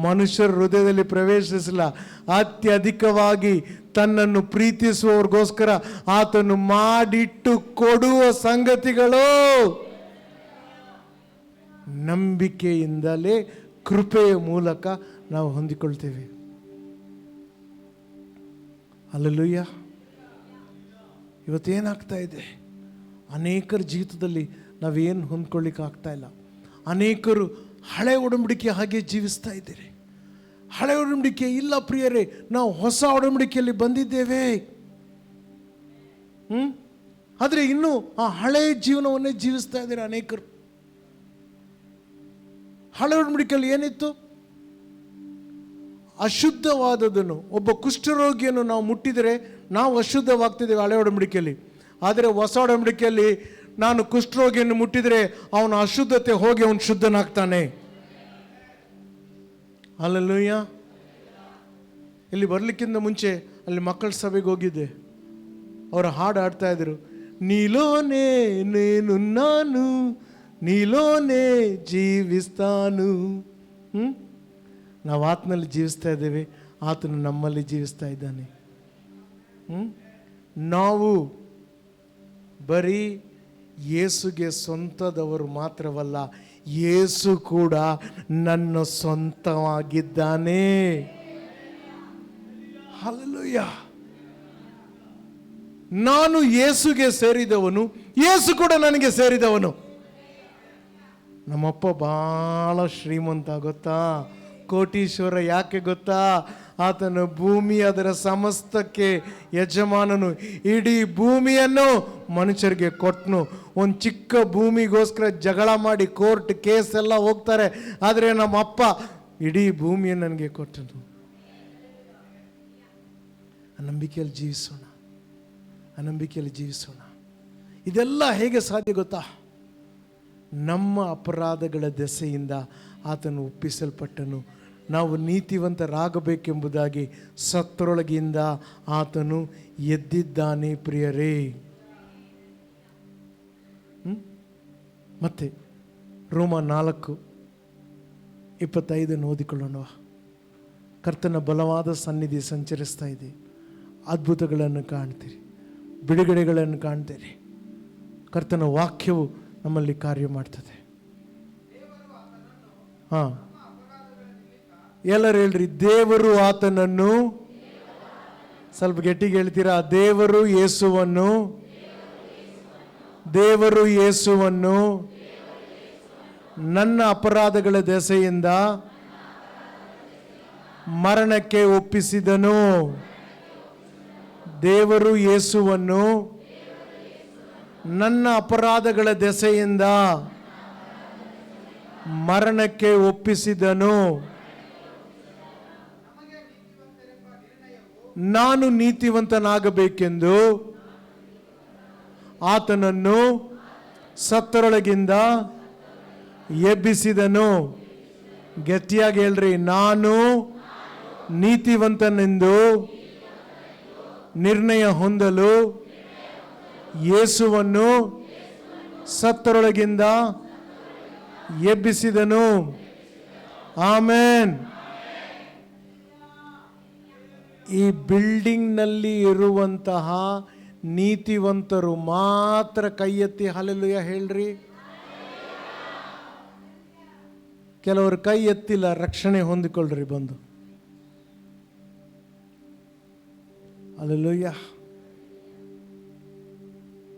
ಮನುಷ್ಯರ ಹೃದಯದಲ್ಲಿ ಪ್ರವೇಶಿಸಿಲ್ಲ, ಅತ್ಯಧಿಕವಾಗಿ ತನ್ನನ್ನು ಪ್ರೀತಿಸುವವ್ರಿಗೋಸ್ಕರ ಆತನು ಮಾಡಿಟ್ಟು ಕೊಡುವ ಸಂಗತಿಗಳು ನಂಬಿಕೆಯಿಂದಲೇ ಕೃಪೆಯ ಮೂಲಕ ನಾವು ಹೊಂದಿಕೊಳ್ತೇವೆ. ಹಲ್ಲೆಲೂಯಾ. ಇವತ್ತೇನಾಗ್ತಾ ಇದೆ, ಅನೇಕರ ಜೀವಿತದಲ್ಲಿ ನಾವೇನು ಹೊಂದ್ಕೊಳ್ಳಿಕ್ಕೆ ಆಗ್ತಾ ಇಲ್ಲ. ಅನೇಕರು ಹಳೆ ಒಡಂಬಡಿಕೆ ಹಾಗೆ ಜೀವಿಸ್ತಾ ಇದ್ದೀರಿ. ಹಳೆ ಒಡಂಬಡಿಕೆ ಇಲ್ಲ ಪ್ರಿಯರೇ, ನಾವು ಹೊಸ ಒಡಂಬಡಿಕೆಯಲ್ಲಿ ಬಂದಿದ್ದೇವೆ. ಆದರೆ ಇನ್ನೂ ಆ ಹಳೆಯ ಜೀವನವನ್ನೇ ಜೀವಿಸ್ತಾ ಇದ್ದಾರೆ ಅನೇಕರು. ಹಳೆ ಒಡಂಬಡಿಕೆಯಲ್ಲಿ ಏನಿತ್ತು? ಅಶುದ್ಧವಾದದನ್ನು, ಒಬ್ಬ ಕುಷ್ಠರೋಗಿಯನ್ನು ನಾವು ಮುಟ್ಟಿದರೆ ನಾವು ಅಶುದ್ಧವಾಗ್ತಿದ್ದೇವೆ ಹಳೆ ಒಡಂಬಡಿಕೆಯಲ್ಲಿ. ಆದರೆ ಹೊಸ ಒಡಂಬಡಿಕೆಯಲ್ಲಿ ನಾನು ಕುಷ್ಠರೋಗಿಯನ್ನು ಮುಟ್ಟಿದರೆ ಅವನ ಅಶುದ್ಧತೆ ಹೋಗಿ ಅವನು ಶುದ್ಧನಾಗ್ತಾನೆ. ಹಲ್ಲೆಲೂಯಾ. ಇಲ್ಲಿ ಬರಲಿಕ್ಕಿಂತ ಮುಂಚೆ ಅಲ್ಲಿ ಮಕ್ಕಳ ಸಭೆಗೆ ಹೋಗಿದ್ದೆ. ಅವರ ಹಾಡು ಹಾಡ್ತಾ ಇದ್ರು, ನೀಲೋನೇ ನೇನು ನಾನು, ನೀಲೋನೇ ಜೀವಿಸ್ತಾನು. ನಾವು ಆತನಲ್ಲಿ ಜೀವಿಸ್ತಾ ಇದ್ದೇವೆ, ಆತನು ನಮ್ಮಲ್ಲಿ ಜೀವಿಸ್ತಾ ಇದ್ದಾನೆ. ನಾವು ಬರೀ ಯೇಸುಗೆ ಸ್ವಂತದವರು ಮಾತ್ರವಲ್ಲ, ಯೇಸು ಕೂಡ ನನ್ನ ಸ್ವಂತವಾಗಿದ್ದಾನೆ. ಹಲ್ಲೆಲೂಯಾ. ನಾನು ಯೇಸುಗೆ ಸೇರಿದವನು, ಯೇಸು ಕೂಡ ನನಗೆ ಸೇರಿದವನು. ನಮ್ಮಪ್ಪ ಬಹಳ ಶ್ರೀಮಂತ ಗೊತ್ತಾ, ಕೋಟೀಶ್ವರ. ಯಾಕೆ ಗೊತ್ತಾ? ಆತನ ಭೂಮಿ ಅದರ ಸಮಸ್ತಕ್ಕೆ ಯಜಮಾನನು. ಇಡೀ ಭೂಮಿಯನ್ನು ಮನುಷ್ಯರಿಗೆ ಕೊಟ್ಟನು. ಒಂದು ಚಿಕ್ಕ ಭೂಮಿಗೋಸ್ಕರ ಜಗಳ ಮಾಡಿ ಕೋರ್ಟ್ ಕೇಸ್ ಎಲ್ಲ ಹೋಗ್ತಾರೆ. ಆದರೆ ನಮ್ಮ ಅಪ್ಪ ಇಡೀ ಭೂಮಿಯನ್ನು ನನಗೆ ಕೊಟ್ಟನು. ಆ ನಂಬಿಕೆಯಲ್ಲಿ ಜೀವಿಸೋಣ, ಆ ನಂಬಿಕೆಯಲ್ಲಿ ಜೀವಿಸೋಣ. ಇದೆಲ್ಲ ಹೇಗೆ ಸಾಧ್ಯ ಗೊತ್ತಾ? ನಮ್ಮ ಅಪರಾಧಗಳ ದೆಸೆಯಿಂದ ಆತನು ಒಪ್ಪಿಸಲ್ಪಟ್ಟನು. ನಾವು ನೀತಿವಂತರಾಗಬೇಕೆಂಬುದಾಗಿ ಸತ್ತರೊಳಗಿಂದ ಆತನು ಎದ್ದಿದ್ದಾನೆ ಪ್ರಿಯರೇ. ಮತ್ತೆ ರೋಮ 4:25 ಓದಿಕೊಳ್ಳೋಣ. ಕರ್ತನ ಬಲವಾದ ಸನ್ನಿಧಿ ಸಂಚರಿಸ್ತಾ ಇದೆ. ಅದ್ಭುತಗಳನ್ನು ಕಾಣ್ತೀರಿ, ಬಿಡುಗಡೆಗಳನ್ನು ಕಾಣ್ತೀರಿ. ಕರ್ತನ ವಾಕ್ಯವು ನಮ್ಮಲ್ಲಿ ಕಾರ್ಯ ಮಾಡ್ತದೆ. ಎಲ್ಲರೂ ಹೇಳ್ರಿ, ದೇವರು ಆತನನ್ನು. ಸ್ವಲ್ಪ ಗಟ್ಟಿಗೆ ಹೇಳ್ತೀರಾ? ದೇವರು ಯೇಸುವನ್ನು, ದೇವರು ಯೇಸುವನ್ನು ನನ್ನ ಅಪರಾಧಗಳ ದೆಸೆಯಿಂದ ಮರಣಕ್ಕೆ ಒಪ್ಪಿಸಿದನು. ದೇವರು ಯೇಸುವನ್ನು ನನ್ನ ಅಪರಾಧಗಳ ದೆಸೆಯಿಂದ ಮರಣಕ್ಕೆ ಒಪ್ಪಿಸಿದನು. ನಾನು ನೀತಿವಂತನಾಗಬೇಕೆಂದು ಆತನನ್ನು ಸತ್ತರೊಳಗಿಂದ ಎಬ್ಬಿಸಿದನು. ಗಟ್ಟಿಯಾಗಿ ಹೇಳ್ರಿ, ನಾನು ನೀತಿವಂತನೆಂದು ನಿರ್ಣಯ ಹೊಂದಲು ಯೇಸುವನ್ನು ಸತ್ತರೊಳಗಿಂದ ಎಬ್ಬಿಸಿದನು. ಆಮೆನ್. ಈ ಬಿಲ್ಡಿಂಗ್ನಲ್ಲಿ ಇರುವಂತಹ ನೀತಿವಂತರು ಮಾತ್ರ ಕೈ ಎತ್ತಿ ಹಲ್ಲೆಲೂಯಾ ಹೇಳ್ರಿ. ಕೆಲವರು ಕೈ ಎತ್ತಿಲ್ಲ, ರಕ್ಷಣೆ ಹೊಂದಿಕೊಳ್ಳ್ರಿ ಬಂದು. ಹಲ್ಲೆಲೂಯಾ.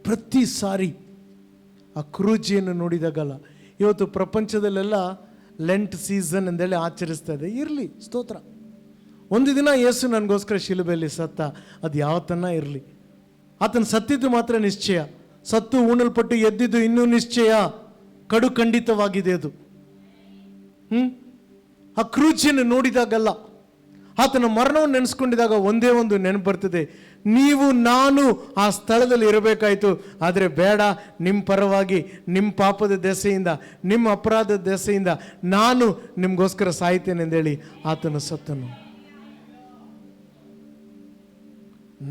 ಪ್ರತಿ ಸಾರಿ ಆ ಕ್ರೂಜಿಯನ್ನು ನೋಡಿದಾಗಲ್ಲ, ಇವತ್ತು ಪ್ರಪಂಚದಲ್ಲೆಲ್ಲ ಲೆಂಟ್ ಸೀಸನ್ ಎಂದೇಳಿ ಆಚರಿಸ್ತಾ ಇದೆ. ಇರಲಿ, ಸ್ತೋತ್ರ. ಒಂದು ದಿನ ಯೇಸು ನನಗೋಸ್ಕರ ಶಿಲುಬೆಯಲ್ಲಿ ಸತ್ತ, ಅದು ಯಾವತ್ತನ್ನ ಇರಲಿ, ಆತನ ಸತ್ತಿದ್ದು ಮಾತ್ರ ನಿಶ್ಚಯ, ಸತ್ತು ಉಣಲ್ಪಟ್ಟು ಎದ್ದಿದ್ದು ಇನ್ನೂ ನಿಶ್ಚಯ, ಕಡು ಖಂಡಿತವಾಗಿದೆ ಅದು. ಆ ಕ್ರೂಜಿಯನ್ನು ನೋಡಿದಾಗಲ್ಲ, ಆತನ ಮರಣವನ್ನು ನೆನೆಸ್ಕೊಂಡಿದಾಗ ಒಂದೇ ಒಂದು ನೆನಪು ಬರ್ತದೆ, ನೀವು ನಾನು ಆ ಸ್ಥಳದಲ್ಲಿ ಇರಬೇಕಾಯಿತು, ಆದರೆ ಬೇಡ, ನಿಮ್ಮ ಪರವಾಗಿ ನಿಮ್ಮ ಪಾಪದ ದೆಸೆಯಿಂದ, ನಿಮ್ಮ ಅಪರಾಧದ ದೆಸೆಯಿಂದ ನಾನು ನಿಮಗೋಸ್ಕರ ಸಾಯ್ತೇನೆ ಎಂದೇಳಿ ಆತನು ಸತ್ತನು.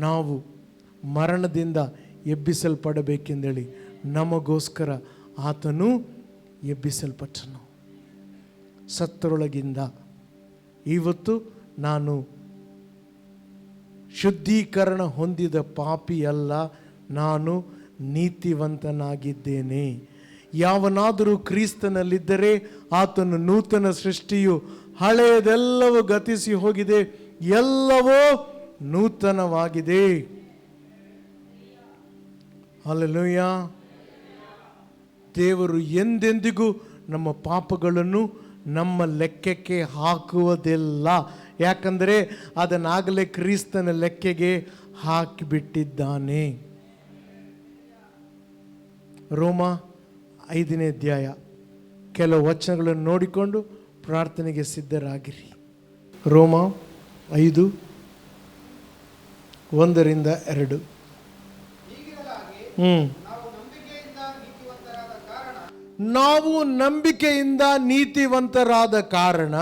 ನಾವು ಮರಣದಿಂದ ಎಬ್ಬಿಸಲ್ಪಡಬೇಕೆಂದೇಳಿ ನಮಗೋಸ್ಕರ ಆತನು ಎಬ್ಬಿಸಲ್ಪಟ್ಟನು ಸತ್ತರೊಳಗಿಂದ. ಇವತ್ತು ನಾನು ಶುದ್ಧೀಕರಣ ಹೊಂದಿದ ಪಾಪಿ ಅಲ್ಲ, ನಾನು ನೀತಿವಂತನಾಗಿದ್ದೇನೆ. ಯಾವನಾದರೂ ಕ್ರಿಸ್ತನಲ್ಲಿದ್ದರೆ ಆತನು ನೂತನ ಸೃಷ್ಟಿಯು, ಹಳೆಯದೆಲ್ಲವೂ ಗತಿಸಿ ಹೋಗಿದೆ, ಎಲ್ಲವೂ ನೂತನವಾಗಿದೆ. ಹಲ್ಲೆಲೂಯಾ. ದೇವರು ಎಂದೆಂದಿಗೂ ನಮ್ಮ ಪಾಪಗಳನ್ನು ನಮ್ಮ ಲೆಕ್ಕಕ್ಕೆ ಹಾಕುವುದಿಲ್ಲ, ಯಾಕಂದರೆ ಅದನ್ನಾಗಲೇ ಕ್ರಿಸ್ತನ ಲೆಕ್ಕೆಗೆ ಹಾಕಿಬಿಟ್ಟಿದ್ದಾನೆ. ರೋಮ 5ನೇ ಅಧ್ಯಾಯ ಕೆಲವು ವಚನಗಳನ್ನು ನೋಡಿಕೊಂಡು ಪ್ರಾರ್ಥನೆಗೆ ಸಿದ್ಧರಾಗಿರಿ. ರೋಮ 5:1-2. ನಾವು ನಂಬಿಕೆಯಿಂದ ನೀತಿವಂತರಾದ ಕಾರಣ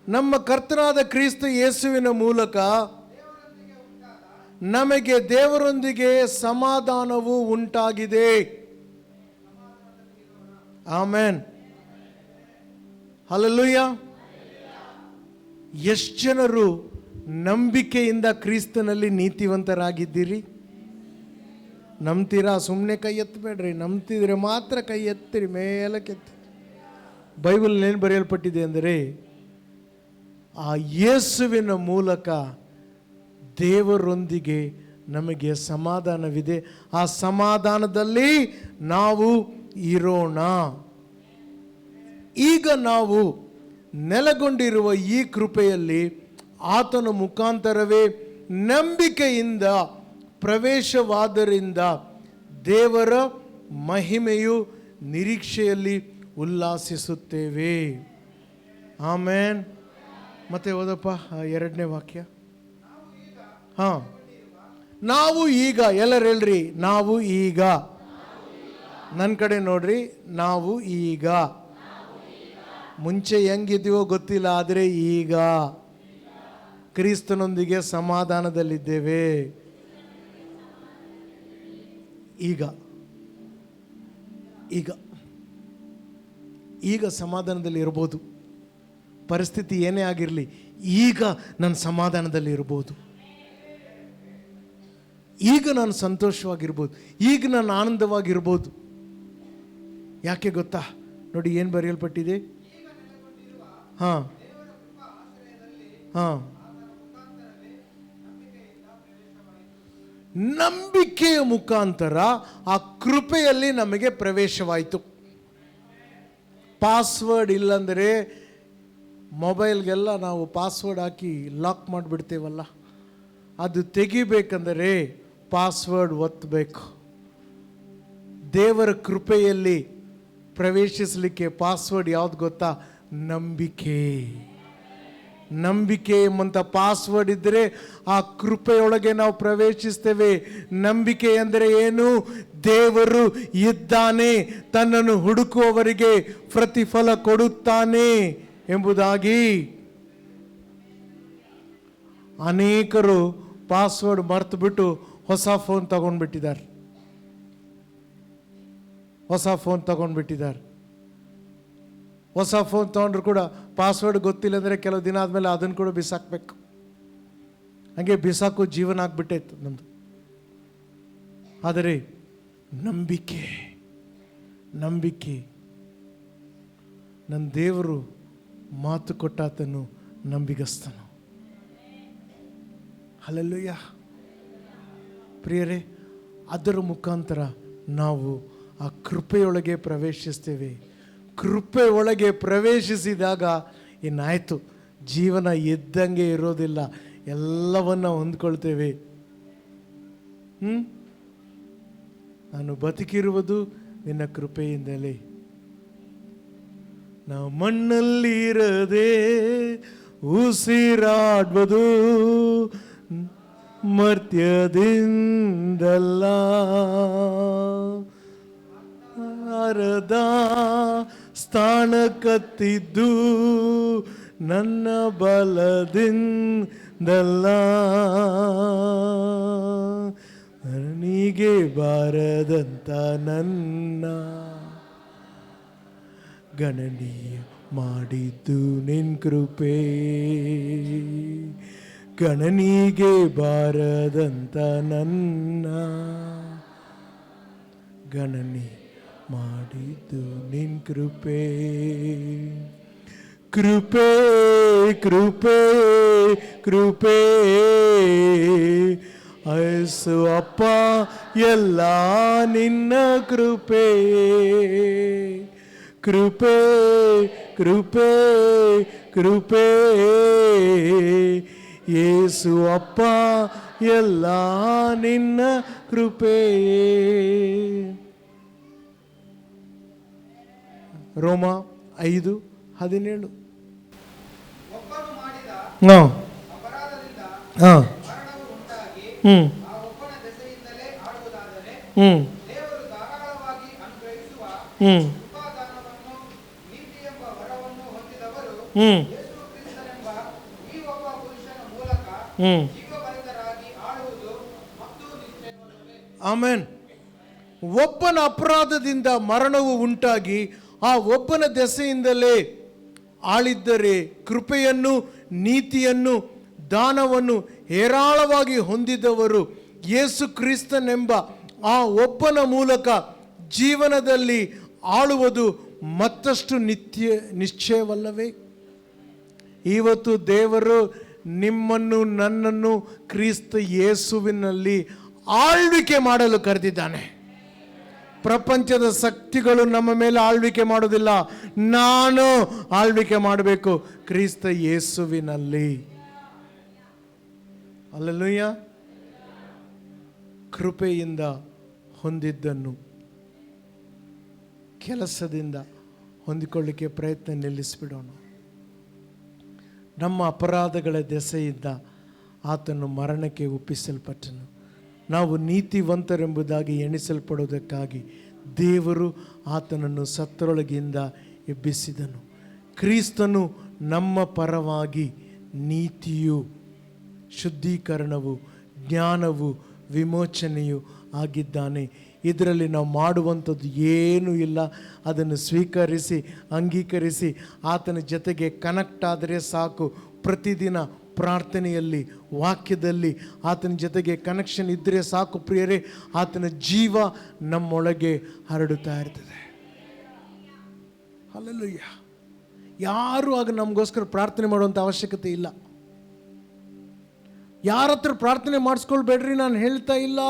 ನಮ್ಮ ಕರ್ತನಾದ ಕ್ರಿಸ್ತ ಯೇಸುವಿನ ಮೂಲಕ ನಮಗೆ ದೇವರೊಂದಿಗೆ ಸಮಾಧಾನವು ಉಂಟಾಗಿದೆ. ಆಮೆನ್. ಹಲ್ಲೆಲೂಯಾ. ಎಷ್ಟು ಜನರು ನಂಬಿಕೆಯಿಂದ ಕ್ರಿಸ್ತನಲ್ಲಿ ನೀತಿವಂತರಾಗಿದ್ದೀರಿ? ನಂಬ್ತೀರಾ? ಸುಮ್ಮನೆ ಕೈ ಎತ್ತಬೇಡ್ರಿ, ನಂಬ್ತಿದ್ರೆ ಮಾತ್ರ ಕೈ ಎತ್ತಿರಿ, ಮೇಲಕ್ಕೆತ್ತಿ. ಬೈಬಲ್ ಏನು ಬರೆಯಲ್ಪಟ್ಟಿದೆ ಅಂದರೆ, ಆ ಯೇಸುವಿನ ಮೂಲಕ ದೇವರೊಂದಿಗೆ ನಮಗೆ ಸಮಾಧಾನವಿದೆ, ಆ ಸಮಾಧಾನದಲ್ಲಿ ನಾವು ಇರೋಣ. ಈಗ ನಾವು ನೆಲೆಗೊಂಡಿರುವ ಈ ಕೃಪೆಯಲ್ಲಿ ಆತನ ಮುಖಾಂತರವೇ ನಂಬಿಕೆಯಿಂದ ಪ್ರವೇಶವಾದರಿಂದ ದೇವರ ಮಹಿಮೆಯು ನಿರೀಕ್ಷೆಯಲ್ಲಿ ಉಲ್ಲಾಸಿಸುತ್ತೇವೆ. ಆಮೇನ್. ಮತ್ತೆ ಓದಪ್ಪ 2ನೇ ವಾಕ್ಯ. ನಾವು ಈಗ, ಎಲ್ಲರೂ ಹೇಳ್ರಿ, ನಾವು ಈಗ. ನನ್ನ ಕಡೆ ನೋಡ್ರಿ, ನಾವು ಈಗ. ಮುಂಚೆ ಹೆಂಗಿದ್ದೀವೋ ಗೊತ್ತಿಲ್ಲ, ಆದರೆ ಈಗ ಕ್ರಿಸ್ತನೊಂದಿಗೆ ಸಮಾಧಾನದಲ್ಲಿದ್ದೇವೆ. ಈಗ ಈಗ ಈಗ ಸಮಾಧಾನದಲ್ಲಿ ಇರ್ಬೋದು. ಪರಿಸ್ಥಿತಿ ಏನೇ ಆಗಿರಲಿ, ಈಗ ನಾನು ಸಮಾಧಾನದಲ್ಲಿ ಇರ್ಬೋದು, ಈಗ ನಾನು ಸಂತೋಷವಾಗಿರ್ಬೋದು, ಈಗ ನಾನು ಆನಂದವಾಗಿರ್ಬೋದು. ಯಾಕೆ ಗೊತ್ತಾ? ನೋಡಿ ಏನು ಬರೆಯಲ್ಪಟ್ಟಿದೆ. ಹಾಂ ಹಾಂ ನಂಬಿಕೆಯ ಮುಖಾಂತರ ಆ ಕೃಪೆಯಲ್ಲಿ ನಮಗೆ ಪ್ರವೇಶವಾಯಿತು. ಪಾಸ್ವರ್ಡ್ ಇಲ್ಲಂದರೆ ಮೊಬೈಲ್ಗೆಲ್ಲ ನಾವು ಪಾಸ್ವರ್ಡ್ ಹಾಕಿ ಲಾಕ್ ಮಾಡಿಬಿಡ್ತೇವಲ್ಲ, ಅದು ತೆಗಿಬೇಕಂದರೆ ಪಾಸ್ವರ್ಡ್ ಒತ್ತಬೇಕು. ದೇವರ ಕೃಪೆಯಲ್ಲಿ ಪ್ರವೇಶಿಸಲಿಕ್ಕೆ ಪಾಸ್ವರ್ಡ್ ಯಾವ್ದು ಗೊತ್ತಾ? ನಂಬಿಕೆ. ನಂಬಿಕೆ ಎಂಬಂಥ ಪಾಸ್ವರ್ಡ್ ಇದ್ದರೆ ಆ ಕೃಪೆಯೊಳಗೆ ನಾವು ಪ್ರವೇಶಿಸ್ತೇವೆ. ನಂಬಿಕೆ ಅಂದರೆ ಏನು? ದೇವರು ಇದ್ದಾನೆ, ತನ್ನನ್ನು ಹುಡುಕುವವರಿಗೆ ಪ್ರತಿಫಲ ಕೊಡುತ್ತಾನೆ ಎಂಬುದಾಗಿ. ಅನೇಕರು ಪಾಸ್ವರ್ಡ್ ಮರೆತು ಬಿಟ್ಟು ಹೊಸ ಫೋನ್ ತಗೊಂಡ್ಬಿಟ್ಟಿದ್ದಾರೆ. ಹೊಸ ಫೋನ್ ತೊಗೊಂಡ್ರು ಕೂಡ ಪಾಸ್ವರ್ಡ್ ಗೊತ್ತಿಲ್ಲ ಅಂದರೆ ಕೆಲವು ದಿನ ಆದಮೇಲೆ ಅದನ್ನು ಕೂಡ ಬಿಸಾಕಬೇಕು. ಹಾಗೆ ಬಿಸಾಕೋ ಜೀವನ ಆಗ್ಬಿಟ್ಟೈತೆ ನಮ್ಮದು. ಆದರೆ ನಂಬಿಕೆ, ನನ್ನ ದೇವರು ಮಾತು ಕೊಟ್ಟಾತನು ನಂಬಿಗಸ್ತನು. ಹಲ್ಲೆಲೂಯಾ. ಪ್ರಿಯರೇ, ಅದರ ಮುಖಾಂತರ ನಾವು ಆ ಕೃಪೆಯೊಳಗೆ ಪ್ರವೇಶಿಸ್ತೇವೆ. ಕೃಪೆ ಒಳಗೆ ಪ್ರವೇಶಿಸಿದಾಗ ಏನಾಯಿತು, ಜೀವನ ಎದ್ದಂಗೆ ಇರೋದಿಲ್ಲ, ಎಲ್ಲವನ್ನ ಹೊಂದ್ಕೊಳ್ತೇವೆ. ನಾನು ಬದುಕಿರುವುದು ನಿನ್ನ ಕೃಪೆಯಿಂದಲೇ. ನಾವು ಮಣ್ಣಲ್ಲಿರದೆ ಉಸಿರಾಡುವುದು ಮರ್ತ್ಯದಿಂದಲ್ಲ, ಅರದ ಸ್ಥಾನ ಕತ್ತಿದ್ದು ನನ್ನ ಬಲದಿಂದಲ್ಲ, ನನಗೆ ಬಾರದಂತ ನನ್ನ ಗಣನೀಯ ಮಾಡಿದ್ದು ನಿನ್ ಕೃಪೆ, ಗಣನಿಗೆ ಬಾರದಂತ ನನ್ನ ಗಣನಿ ಮಾಡಿದ್ದು ನಿನ್ ಕೃಪೆ. ಕೃಪೆ ಕೃಪೆ ಕೃಪೆ ಐಸು ಅಪ್ಪ, ಎಲ್ಲ ನಿನ್ನ ಕೃಪೆ. ಕೃಪೆ ಕೃಪೆ ಕೃಪೆ ಯೇಸು ಅಪ್ಪ, ಎಲ್ಲ ನಿನ್ನ ಕೃಪೆ. ರೋಮ 5:17. ಆಮೆನ್. ಒಬ್ಬನ ಅಪರಾಧದಿಂದ ಮರಣವು ಉಂಟಾಗಿ ಆ ಒಬ್ಬನ ದೆಸೆಯಿಂದಲೇ ಆಳಿದ್ದರೆ ಕೃಪೆಯನ್ನು, ನೀತಿಯನ್ನು, ದಾನವನ್ನು ಹೇರಾಳವಾಗಿ ಹೊಂದಿದವರು ಯೇಸು ಕ್ರಿಸ್ತನೆಂಬ ಆ ಒಬ್ಬನ ಮೂಲಕ ಜೀವನದಲ್ಲಿ ಆಳುವುದು ಮತ್ತಷ್ಟು ನಿಶ್ಚಯವಲ್ಲವೇ? ಇವತ್ತು ದೇವರು ನಿಮ್ಮನ್ನು ನನ್ನನ್ನು ಕ್ರಿಸ್ತ ಯೇಸುವಿನಲ್ಲಿ ಆಳ್ವಿಕೆ ಮಾಡಲು ಕರೆದಿದ್ದಾನೆ. ಪ್ರಪಂಚದ ಶಕ್ತಿಗಳು ನಮ್ಮ ಮೇಲೆ ಆಳ್ವಿಕೆ ಮಾಡೋದಿಲ್ಲ, ನಾನು ಆಳ್ವಿಕೆ ಮಾಡಬೇಕು ಕ್ರಿಸ್ತ ಯೇಸುವಿನಲ್ಲಿ. ಹಲ್ಲೆಲೂಯ. ಕೃಪೆಯಿಂದ ಹೊಂದಿದ್ದನ್ನು ಕೆಲಸದಿಂದ ಹೊಂದಿಕೊಳ್ಳಿಕ್ಕೆ ಪ್ರಯತ್ನ ನಿಲ್ಲಿಸಿಬಿಡೋಣ. ನಮ್ಮ ಅಪರಾಧಗಳ ದೆಸೆಯಿಂದ ಆತನು ಮರಣಕ್ಕೆ ಒಪ್ಪಿಸಲ್ಪಟ್ಟನು. ನಾವು ನೀತಿವಂತರೆಂಬುದಾಗಿ ಎಣಿಸಲ್ಪಡುವುದಕ್ಕಾಗಿ ದೇವರು ಆತನನ್ನು ಸತ್ತರೊಳಗಿಂದ ಎಬ್ಬಿಸಿದನು. ಕ್ರಿಸ್ತನು ನಮ್ಮ ಪರವಾಗಿ ನೀತಿಯು, ಶುದ್ಧೀಕರಣವು, ಜ್ಞಾನವು, ವಿಮೋಚನೆಯು ಆಗಿದ್ದಾನೆ. ಇದರಲ್ಲಿ ನಾವು ಮಾಡುವಂಥದ್ದು ಏನೂ ಇಲ್ಲ. ಅದನ್ನು ಸ್ವೀಕರಿಸಿ ಅಂಗೀಕರಿಸಿ ಆತನ ಜೊತೆಗೆ ಕನೆಕ್ಟ್ ಆದರೆ ಸಾಕು. ಪ್ರತಿದಿನ ಪ್ರಾರ್ಥನೆಯಲ್ಲಿ, ವಾಕ್ಯದಲ್ಲಿ ಆತನ ಜೊತೆಗೆ ಕನೆಕ್ಷನ್ ಇದ್ದರೆ ಸಾಕು ಪ್ರಿಯರೇ, ಆತನ ಜೀವ ನಮ್ಮೊಳಗೆ ಹರಡುತ್ತಾ ಇರ್ತದೆ. ಹಲ್ಲೆಲೂಯ. ಯಾರು ಆಗ ನಮಗೋಸ್ಕರ ಪ್ರಾರ್ಥನೆ ಮಾಡುವಂಥ ಅವಶ್ಯಕತೆ ಇಲ್ಲ. ಯಾರ ಹತ್ರ ಪ್ರಾರ್ಥನೆ ಮಾಡಿಸ್ಕೊಳ್ಬೇಡ್ರಿ ನಾನು ಹೇಳ್ತಾ ಇಲ್ಲ.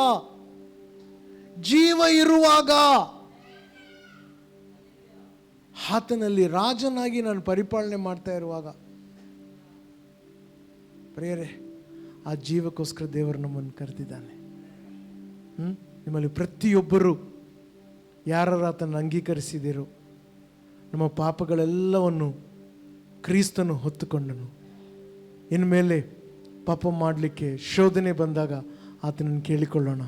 ಜೀವ ಇರುವಾಗ ಆತನಲ್ಲಿ ರಾಜನಾಗಿ ನಾನು ಪರಿಪಾಲನೆ ಮಾಡ್ತಾ ಇರುವಾಗ ಪ್ರಿಯರೇ, ಆ ಜೀವಕ್ಕೋಸ್ಕರ ದೇವರು ನಮ್ಮನ್ನು ಕರೆದಿದ್ದಾನೆ. ನಿಮ್ಮಲ್ಲಿ ಪ್ರತಿಯೊಬ್ಬರು ಯಾರು ಆತನ ಅಂಗೀಕರಿಸಿದಿರೋ ನಮ್ಮ ಪಾಪಗಳೆಲ್ಲವನ್ನು ಕ್ರಿಸ್ತನು ಹೊತ್ತುಕೊಂಡನು. ಇನ್ಮೇಲೆ ಪಾಪ ಮಾಡಲಿಕ್ಕೆ ಶೋಧನೆ ಬಂದಾಗ ಆತನನ್ನು ಕೇಳಿಕೊಳ್ಳೋಣ,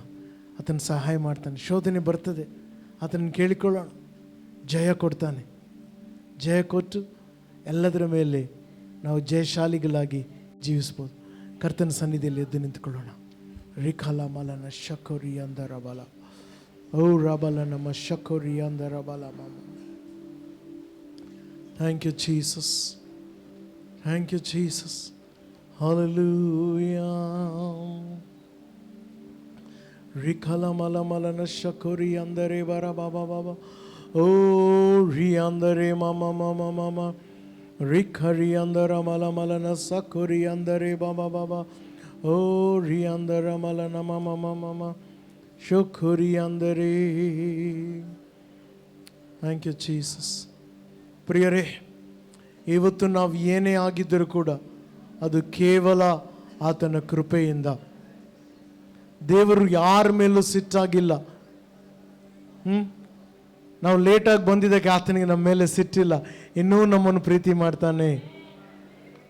ಆತನ ಸಹಾಯ ಮಾಡ್ತಾನೆ. ಶೋಧನೆ ಬರ್ತದೆ, ಆತನನ್ನು ಕೇಳಿಕೊಳ್ಳೋಣ, ಜಯ ಕೊಡ್ತಾನೆ. ಜಯ ಕೊಟ್ಟು ಎಲ್ಲದರ ಮೇಲೆ ನಾವು ಜಯಶಾಲಿಗಳಾಗಿ ಜೀವಿಸ್ಬೋದು. ಕರ್ತನ ಸನ್ನಿಧಿಯಲ್ಲಿ ಎದ್ದು ನಿಂತುಕೊಳ್ಳೋಣ. ರಿಖಲ ಮಲನ ಶಕೋರಿ ಅಂದ ರಬಲ, ಓ ರಬಲ ನಮ್ಮ ಶಕೋರಿ ಅಂದ ರಬಲ ಮಾಮ. Thank you Jesus, thank you Jesus. Hallelujah. Rikala mala malana shakori andere bara baba baba. Oh, riandare mama mama mama. Rikari andara mala malana sakori andere baba baba. Oh, riandara malana mama mama mama. Shokori andere. Thank you, Jesus. ಪ್ರಿಯರೇ, ಇವತ್ತು ನಾವು ಏನೇ ಆಗಿದ್ದರೂ ಕೂಡ ಅದು ಕೇವಲ ಆತನ ಕೃಪೆಯಿಂದ. ದೇವರು ಯಾರ ಮೇಲೂ ಸಿಟ್ಟಾಗಿಲ್ಲ. ನಾವು ಲೇಟಾಗಿ ಬಂದಿದ್ದಕ್ಕೆ ಆತನಿಗೆ ನಮ್ಮ ಮೇಲೆ ಸಿಟ್ಟಿಲ್ಲ, ಇನ್ನೂ ನಮ್ಮನ್ನು ಪ್ರೀತಿ ಮಾಡ್ತಾನೆ.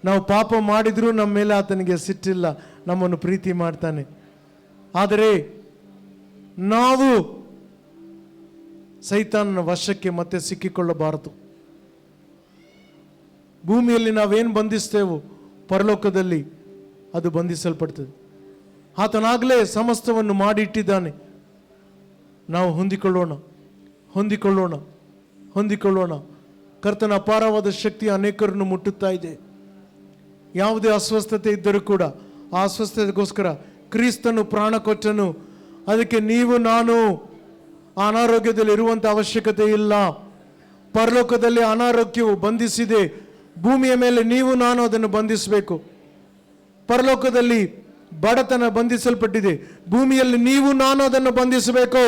ನಾವು ಪಾಪ ಮಾಡಿದರೂ ನಮ್ಮ ಮೇಲೆ ಆತನಿಗೆ ಸಿಟ್ಟಿಲ್ಲ, ನಮ್ಮನ್ನು ಪ್ರೀತಿ ಮಾಡ್ತಾನೆ. ಆದರೆ ನಾವು ಸೈತಾನನ ವಶಕ್ಕೆ ಮತ್ತೆ ಸಿಕ್ಕಿಕೊಳ್ಳಬಾರದು. ಭೂಮಿಯಲ್ಲಿ ನಾವೇನು ಬಂಧಿಸ್ತೇವೋ ಪರಲೋಕದಲ್ಲಿ ಅದು ಬಂಧಿಸಲ್ಪಡ್ತದೆ. ಆತನಾಗಲೇ ಸಮಸ್ತವನ್ನು ಮಾಡಿಟ್ಟಿದ್ದಾನೆ. ನಾವು ಹೊಂದಿಕೊಳ್ಳೋಣ, ಹೊಂದಿಕೊಳ್ಳೋಣ, ಹೊಂದಿಕೊಳ್ಳೋಣ. ಕರ್ತನ ಅಪಾರವಾದ ಶಕ್ತಿ ಅನೇಕರನ್ನು ಮುಟ್ಟುತ್ತಾ ಇದೆ. ಯಾವುದೇ ಅಸ್ವಸ್ಥತೆ ಇದ್ದರೂ ಕೂಡ ಆ ಅಸ್ವಸ್ಥತೆಗೋಸ್ಕರ ಕ್ರಿಸ್ತನು ಪ್ರಾಣ ಕೊಟ್ಟನು. ಅದಕ್ಕೆ ನೀವು ನಾನು ಅನಾರೋಗ್ಯದಲ್ಲಿ ಇರುವಂಥ ಅವಶ್ಯಕತೆ ಇಲ್ಲ. ಪರಲೋಕದಲ್ಲಿ ಅನಾರೋಗ್ಯವು ಬಂಧಿಸಿದೆ, ಭೂಮಿಯ ಮೇಲೆ ನೀವು ನಾನು ಅದನ್ನು ಬಂಧಿಸಬೇಕು. ಪರಲೋಕದಲ್ಲಿ ಬಡತನ ಬಂಧಿಸಲ್ಪಟ್ಟಿದೆ, ಭೂಮಿಯಲ್ಲಿ ನೀವು ನಾನು ಅದನ್ನು ಬಂಧಿಸಬೇಕು.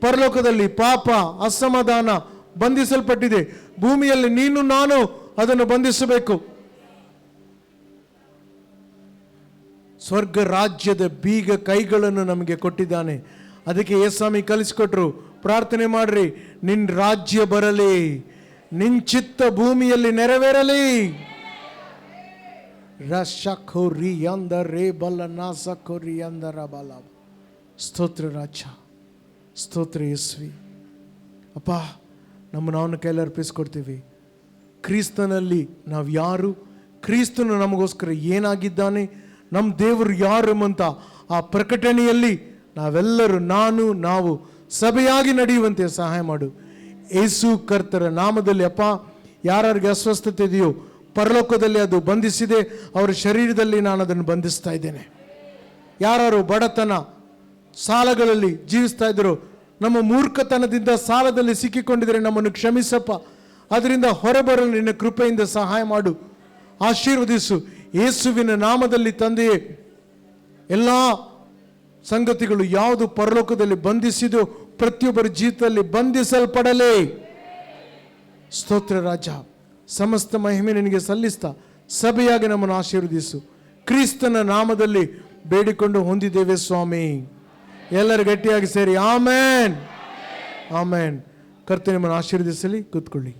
ಪರಲೋಕದಲ್ಲಿ ಪಾಪ ಅಸಮಾಧಾನ ಬಂಧಿಸಲ್ಪಟ್ಟಿದೆ, ಭೂಮಿಯಲ್ಲಿ ನೀನು ನಾನು ಅದನ್ನು ಬಂಧಿಸಬೇಕು. ಸ್ವರ್ಗ ರಾಜ್ಯದ ಬೀಗ ಕೈಗಳನ್ನು ನಮಗೆ ಕೊಟ್ಟಿದ್ದಾನೆ. ಅದಕ್ಕೆ ಯೇಸ್ವಾಮಿ ಕಲಿಸಿಕೊಟ್ರು, ಪ್ರಾರ್ಥನೆ ಮಾಡ್ರಿ, ನಿನ್ ರಾಜ್ಯ ಬರಲಿ, ನಿನ್ ಚಿತ್ತ ಭೂಮಿಯಲ್ಲಿ ನೆರವೇರಲಿ. ರಶಖೋರಿ ಅಂದರೇ ಬಲ ನಾಸಖೋರಿ ಅಂದರ ಬಲ. ಸ್ತೋತ್ರ ರಾಜ, ಸ್ತೋತ್ರ ಯೇಸುವಿ. ಅಪ್ಪ, ನಮ್ಮನ್ನು ಅವನ ಕೈಲಿ ಅರ್ಪಿಸ್ಕೊಡ್ತೀವಿ. ಕ್ರಿಸ್ತನಲ್ಲಿ ನಾವು ಯಾರು, ಕ್ರಿಸ್ತನು ನಮಗೋಸ್ಕರ ಏನಾಗಿದ್ದಾನೆ, ನಮ್ಮ ದೇವರು ಯಾರು ಎಂಬಂತ ಆ ಪ್ರಕಟಣೆಯಲ್ಲಿ ನಾವೆಲ್ಲರೂ ನಾವು ಸಭೆಯಾಗಿ ನಡೆಯುವಂತೆ ಸಹಾಯ ಮಾಡು. ಯೇಸು ಕರ್ತರ ನಾಮದಲ್ಲಿ ಅಪ್ಪ, ಯಾರಿಗೆ ಅಸ್ವಸ್ಥತೆ ಇದೆಯೋ ಪರಲೋಕದಲ್ಲಿ ಅದು ಬಂಧಿಸಿದೆ, ಅವರ ಶರೀರದಲ್ಲಿ ನಾನು ಅದನ್ನು ಬಂಧಿಸ್ತಾ ಇದ್ದೇನೆ. ಯಾರು ಬಡತನ ಸಾಲಗಳಲ್ಲಿ ಜೀವಿಸ್ತಾ ಇದ್ರು, ನಮ್ಮ ಮೂರ್ಖತನದಿಂದ ಸಾಲದಲ್ಲಿ ಸಿಕ್ಕಿಕೊಂಡಿದ್ರೆ ನಮ್ಮನ್ನು ಕ್ಷಮಿಸಪ್ಪ. ಅದರಿಂದ ಹೊರಬರಲು ನಿನ್ನ ಕೃಪೆಯಿಂದ ಸಹಾಯ ಮಾಡು, ಆಶೀರ್ವದಿಸು. ಯೇಸುವಿನ ನಾಮದಲ್ಲಿ ತಂದೆಯೇ, ಎಲ್ಲ ಸಂಗತಿಗಳು ಯಾವುದು ಪರಲೋಕದಲ್ಲಿ ಬಂಧಿಸಿದೋ ಪ್ರತಿಯೊಬ್ಬರ ಜೀವಿತದಲ್ಲಿ ಬಂಧಿಸಲ್ಪಡಲೇ. ಸ್ತೋತ್ರ ರಾಜ, ಸಮಸ್ತ ಮಹಿಮೆ ನಿನಗೆ ಸಲ್ಲಿಸ್ತಾ ಸಭೆಯಾಗಿ ನಮ್ಮನ್ನು ಆಶೀರ್ವದಿಸು. ಕ್ರಿಸ್ತನ ನಾಮದಲ್ಲಿ ಬೇಡಿಕೊಂಡು ಹೊಂದಿದ್ದೇವೆ ಸ್ವಾಮಿ. ಎಲ್ಲರೂ ಗಟ್ಟಿಯಾಗಿ ಸೇರಿ ಆಮೇನ್, ಆಮೇನ್. ಕರ್ತನೇ ನಿಮ್ಮನ್ನು ಆಶೀರ್ವದಿಸಲಿ. ಕೂತ್ಕೊಳ್ಳಿ.